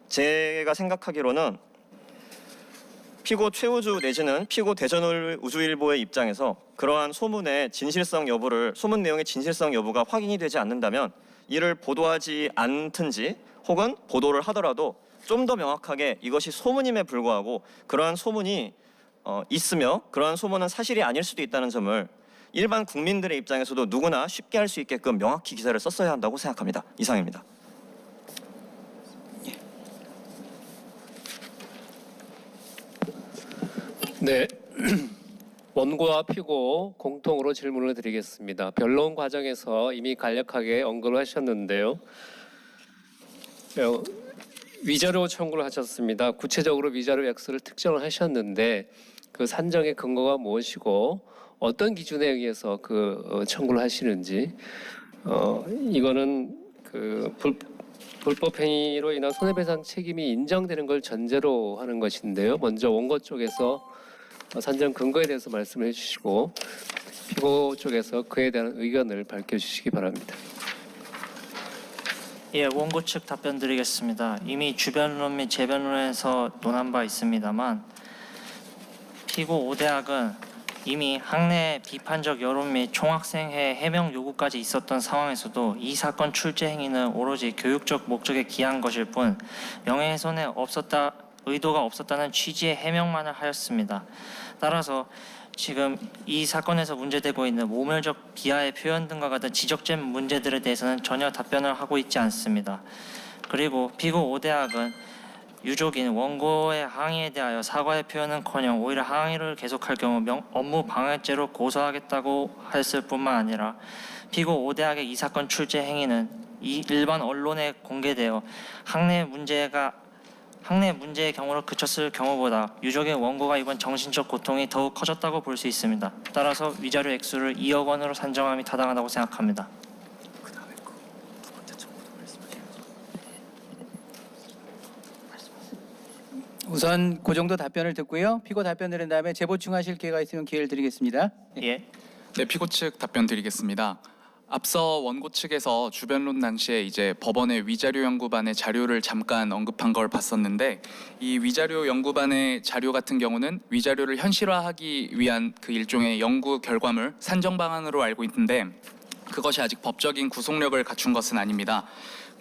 제가 생각하기로는 피고 최우주 내지는 피고 대전우주일보의 입장에서 그러한 소문의 진실성 여부를 소문 내용의 진실성 여부가 확인이 되지 않는다면 이를 보도하지 않든지 혹은 보도를 하더라도 좀 더 명확하게 이것이 소문임에 불구하고 그러한 소문이 있으며 그러한 소문은 사실이 아닐 수도 있다는 점을 일반 국민들의 입장에서도 누구나 쉽게 할 수 있게끔 명확히 기사를 썼어야 한다고 생각합니다. 이상입니다. 네, 원고와 피고 공통으로 질문을 드리겠습니다. 변론 과정에서 이미 간략하게 언급을 하셨는데요. 위자료 청구를 하셨습니다. 구체적으로 위자료 액수를 특정을 하셨는데 그 산정의 근거가 무엇이고 어떤 기준에 의해서 그 청구를 하시는지 이거는 그 불법 행위로 인한 손해배상 책임이 인정되는 걸 전제로 하는 것인데요. 먼저 원고 쪽에서 산정 근거에 대해서 말씀을 해주시고 피고 쪽에서 그에 대한 의견을 밝혀주시기 바랍니다. 예, 원고 측 답변 드리겠습니다. 이미 주변론 및 재변론에서 논한 바 있습니다만 피고 5대학은 이미 학내 비판적 여론 및 총학생회 해명 요구까지 있었던 상황에서도 이 사건 출제 행위는 오로지 교육적 목적에 기한 것일 뿐 명예훼손에 의도가 없었다는 취지의 해명만을 하였습니다. 따라서 지금 이 사건에서 문제되고 있는 모멸적 비하의 표현 등과 같은 지적된 문제들에 대해서는 전혀 답변을 하고 있지 않습니다. 그리고 피고 5대학은 유족인 원고의 항의에 대하여 사과의 표현은커녕 오히려 항의를 계속할 경우 업무 방해죄로 고소하겠다고 했을 뿐만 아니라 피고 5대학의 이 사건 출제 행위는 일반 언론에 공개되어 학내 문제의 경우로 그쳤을 경우보다 유족의 원고가 입은 정신적 고통이 더욱 커졌다고 볼 수 있습니다. 따라서 위자료 액수를 2억 원으로 산정함이 타당하다고 생각합니다. 우선 그 정도 답변을 듣고요. 피고 답변 들은 다음에 재보충하실 기회가 있으면 기회를 드리겠습니다. 예. 네, 피고 측 답변 드리겠습니다. 앞서 원고 측에서 주변론 당시에 이제 법원의 위자료 연구반의 자료를 잠깐 언급한 걸 봤었는데 이 위자료 연구반의 자료 같은 경우는 위자료를 현실화하기 위한 그 일종의 연구 결과물 산정 방안으로 알고 있는데 그것이 아직 법적인 구속력을 갖춘 것은 아닙니다.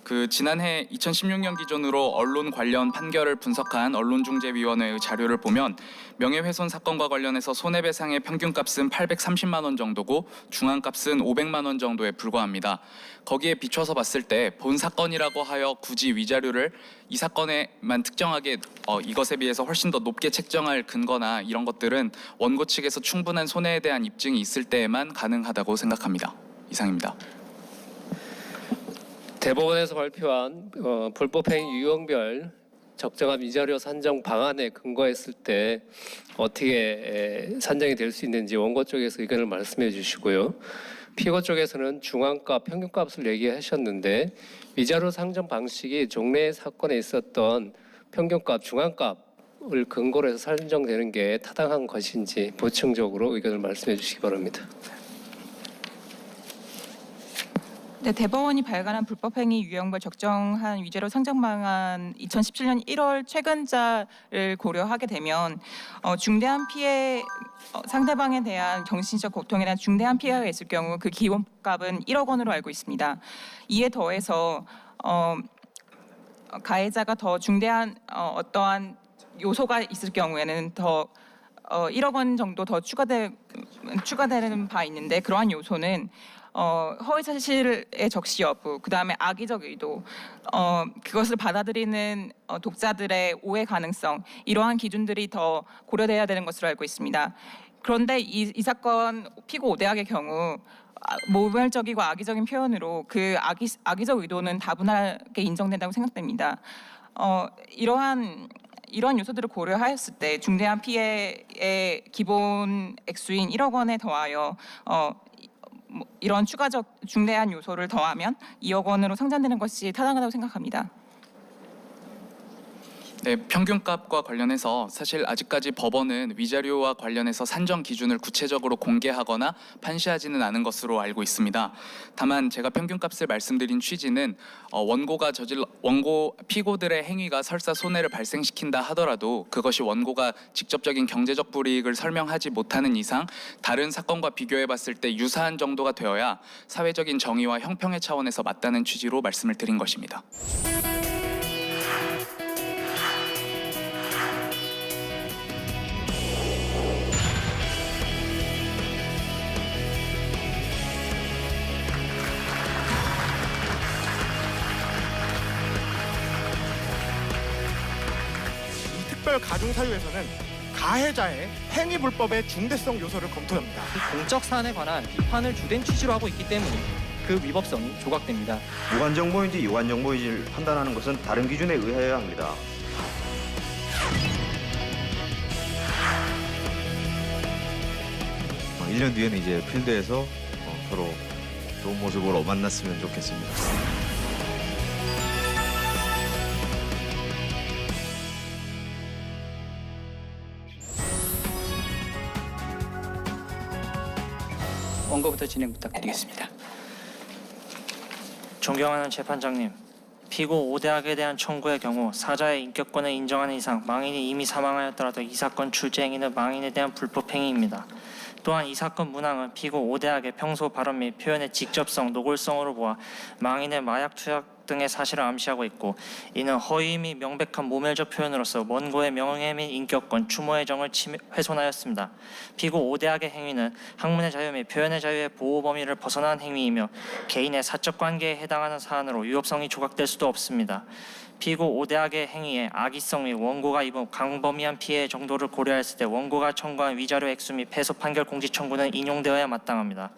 그 지난해 2016년 기준으로 언론 관련 판결을 분석한 언론중재위원회의 자료를 보면 명예훼손 사건과 관련해서 손해배상의 평균값은 830만 원 정도고 중앙값은 500만 원 정도에 불과합니다. 거기에 비춰서 봤을 때 본 사건이라고 하여 굳이 위자료를 이 사건에만 특정하게 이것에 비해서 훨씬 더 높게 책정할 근거나 이런 것들은 원고 측에서 충분한 손해에 대한 입증이 있을 때에만 가능하다고 생각합니다. 이상입니다. 대법원에서 발표한 불법행위 유형별 적정한 위자료 산정 방안에 근거했을 때 어떻게 산정이 될 수 있는지 원고 쪽에서 의견을 말씀해 주시고요. 피고 쪽에서는 중앙값, 평균값을 얘기하셨는데 위자료 산정 방식이 종래 사건에 있었던 평균값, 중앙값을 근거로 해서 산정되는 게 타당한 것인지 보충적으로 의견을 말씀해 주시기 바랍니다. 네, 대법원이 발간한 불법행위 유형별 적정한 위자료 상정 방안 2017년 1월 최근자를 고려하게 되면 중대한 피해 상대방에 대한 정신적 고통에 대한 중대한 피해가 있을 경우 그 기본값은 1억 원으로 알고 있습니다. 이에 더해서 가해자가 더 중대한 어떠한 요소가 있을 경우에는 더 1억 원 정도 더 추가되는 바 있는데 그러한 요소는 허위 사실의 적시 여부, 그다음에 악의적 의도, 그것을 받아들이는 독자들의 오해 가능성, 이러한 기준들이 더 고려돼야 되는 것으로 알고 있습니다. 그런데 이 사건 피고 5대학의 경우 모멸적이고 악의적인 표현으로 그 악의적 의도는 다분하게 인정된다고 생각됩니다. 이러한 요소들을 고려하였을 때 중대한 피해의 기본 액수인 1억 원에 더하여 이런 추가적 중대한 요소를 더하면 2억 원으로 상잔되는 것이 타당하다고 생각합니다. 네, 평균값과 관련해서 사실 아직까지 법원은 위자료와 관련해서 산정 기준을 구체적으로 공개하거나 판시하지는 않은 것으로 알고 있습니다. 다만 제가 평균값을 말씀드린 취지는 원고 피고들의 행위가 설사 손해를 발생시킨다 하더라도 그것이 원고가 직접적인 경제적 불이익을 설명하지 못하는 이상 다른 사건과 비교해 봤을 때 유사한 정도가 되어야 사회적인 정의와 형평의 차원에서 맞다는 취지로 말씀을 드린 것입니다. 특별 가중 사유에서는 가해자의 행위 불법의 중대성 요소를 검토합니다. 공적 사안에 관한 비판을 주된 취지로 하고 있기 때문에 그 위법성이 조각됩니다. 무관 정보인지 유관 정보인지를 판단하는 것은 다른 기준에 의하여야 합니다. 어, 1년 뒤에는 이제 필드에서 서로 좋은 모습으로 만났으면 좋겠습니다. 원고부터 진행 부탁드리겠습니다. 존경하는 재판장님, 피고 5대학에 대한 청구의 경우 사자의 인격권을 인정하는 이상 망인이 이미 사망하였더라도 이 사건 출제 행위는 망인에 대한 불법 행위입니다. 또한 이 사건 문항은 피고 5대학의 평소 발언 및 표현의 직접성, 노골성으로 보아 망인의 마약 투약 등의 사실을 암시하고 있고, 이는 허위 및 명백한 모멸적 표현으로서 원고의 명예 및 인격권, 추모의 정을 훼손하였습니다. 피고 5대학의 행위는 학문의 자유 및 표현의 자유의 보호 범위를 벗어난 행위이며 개인의 사적 관계에 해당하는 사안으로 위법성이 조각될 수도 없습니다. 피고 5대학의 행위의 악의성 및 원고가 입은 광범위한 피해의 정도를 고려했을 때 원고가 청구한 위자료 액수 및 패소 판결 공지 청구는 인용되어야 마땅합니다.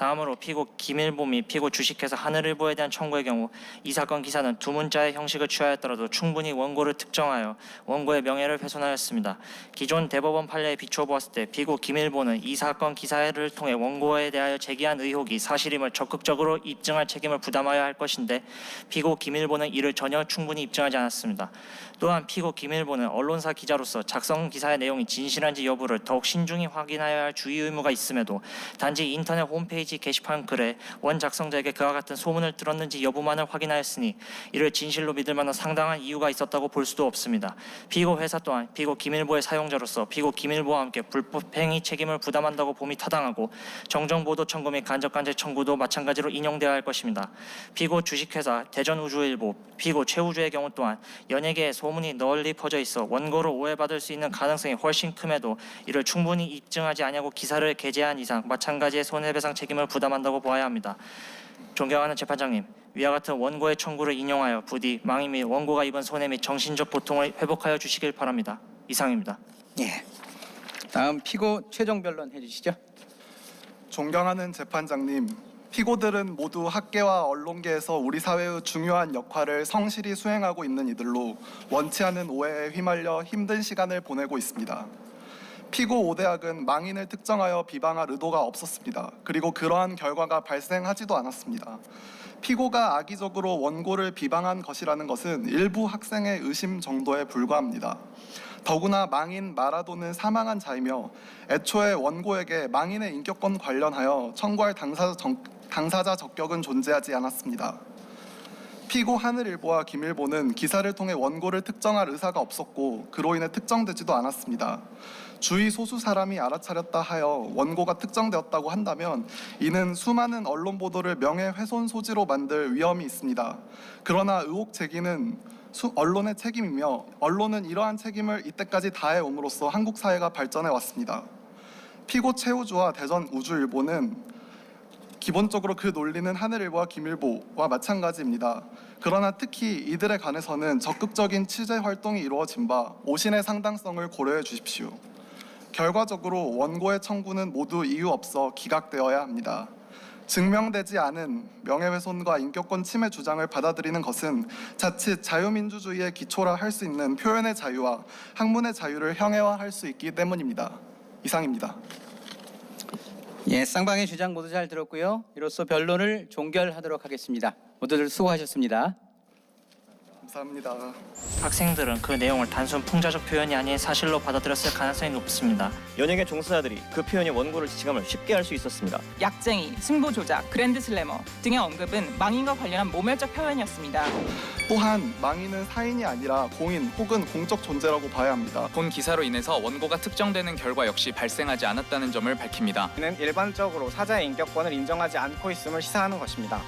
다음으로 피고 김일보 및 피고 주식회사 하늘일보에 대한 청구의 경우 이 사건 기사는 두 문자의 형식을 취하였더라도 충분히 원고를 특정하여 원고의 명예를 훼손하였습니다. 기존 대법원 판례에 비추어 보았을 때 피고 김일보는 이 사건 기사를 통해 원고에 대하여 제기한 의혹이 사실임을 적극적으로 입증할 책임을 부담하여야 할 것인데 피고 김일보는 이를 전혀 충분히 입증하지 않았습니다. 또한 피고 김일보는 언론사 기자로서 작성 기사의 내용이 진실한지 여부를 더욱 신중히 확인하여야 할 주의 의무가 있음에도 단지 인터넷 홈페이지 게시판 글에 원 작성자에게 그와 같은 소문을 들었는지 여부만을 확인하였으니 이를 진실로 믿을 만한 상당한 이유가 있었다고 볼 수도 없습니다. 피고 회사 또한 피고 김일보의 사용자로서 피고 김일보와 함께 불법 행위 책임을 부담한다고 봄이 타당하고 정정보도 청구 및 간접간제 청구도 마찬가지로 인용되어야 할 것입니다. 피고 주식회사 대전우주일보, 피고 최우주의 경우 또한 연예계에 소문이 널리 퍼져 있어 원고를 오해받을 수 있는 가능성이 훨씬 큼에도 이를 충분히 입증하지 아니하고 기사를 게재한 이상 마찬가지의 손해배상 책임을 부담한다고 보아야 합니다. 존경하는 재판장님, 위와 같은 원고의 청구를 인용하여 부디 망인 및 원고가 입은 손해 및 정신적 고통을 회복하여 주시길 바랍니다. 이상입니다. 예. 다음 피고 최종 변론 해주시죠. 존경하는 재판장님, 피고들은 모두 학계와 언론계에서 우리 사회의 중요한 역할을 성실히 수행하고 있는 이들로 원치 않은 오해에 휘말려 힘든 시간을 보내고 있습니다. 피고 5대학은 망인을 특정하여 비방할 의도가 없었습니다. 그리고 그러한 결과가 발생하지도 않았습니다. 피고가 악의적으로 원고를 비방한 것이라는 것은 일부 학생의 의심 정도에 불과합니다. 더구나 망인 마라도는 사망한 자이며 애초에 원고에게 망인의 인격권 관련하여 청구할 당사자 적격은 존재하지 않았습니다. 피고 하늘일보와 김일보는 기사를 통해 원고를 특정할 의사가 없었고 그로 인해 특정되지도 않았습니다. 주위 소수 사람이 알아차렸다 하여 원고가 특정되었다고 한다면 이는 수많은 언론 보도를 명예훼손 소지로 만들 위험이 있습니다. 그러나 의혹 제기는 언론의 책임이며 언론은 이러한 책임을 이때까지 다해옴으로써 한국 사회가 발전해 왔습니다. 피고 최우주와 대전 우주일보는 기본적으로 그 논리는 하늘일보와 김일보와 마찬가지입니다. 그러나 특히 이들에 관해서는 적극적인 취재 활동이 이루어진 바 오신의 상당성을 고려해 주십시오. 결과적으로 원고의 청구는 모두 이유 없어 기각되어야 합니다. 증명되지 않은 명예훼손과 인격권 침해 주장을 받아들이는 것은 자칫 자유민주주의의 기초라 할 수 있는 표현의 자유와 학문의 자유를 형해화할 수 있기 때문입니다. 이상입니다. 예, 쌍방의 주장 모두 잘 들었고요. 이로써 변론을 종결하도록 하겠습니다. 모두들 수고하셨습니다. 감사합니다. 학생들은 그 내용을 단순 풍자적 표현이 아닌 사실로 받아들였을 가능성이 높습니다. 연예계 종사자들이 그 표현이 원고를 지칭함을 쉽게 알 수 있었습니다. 약쟁이, 승부 조작, 그랜드 슬래머 등의 언급은 망인과 관련한 모멸적 표현이었습니다. 또한 망인은 사인이 아니라 공인 혹은 공적 존재라고 봐야 합니다. 본 기사로 인해서 원고가 특정되는 결과 역시 발생하지 않았다는 점을 밝힙니다. 이는 일반적으로 사자의 인격권을 인정하지 않고 있음을 시사하는 것입니다.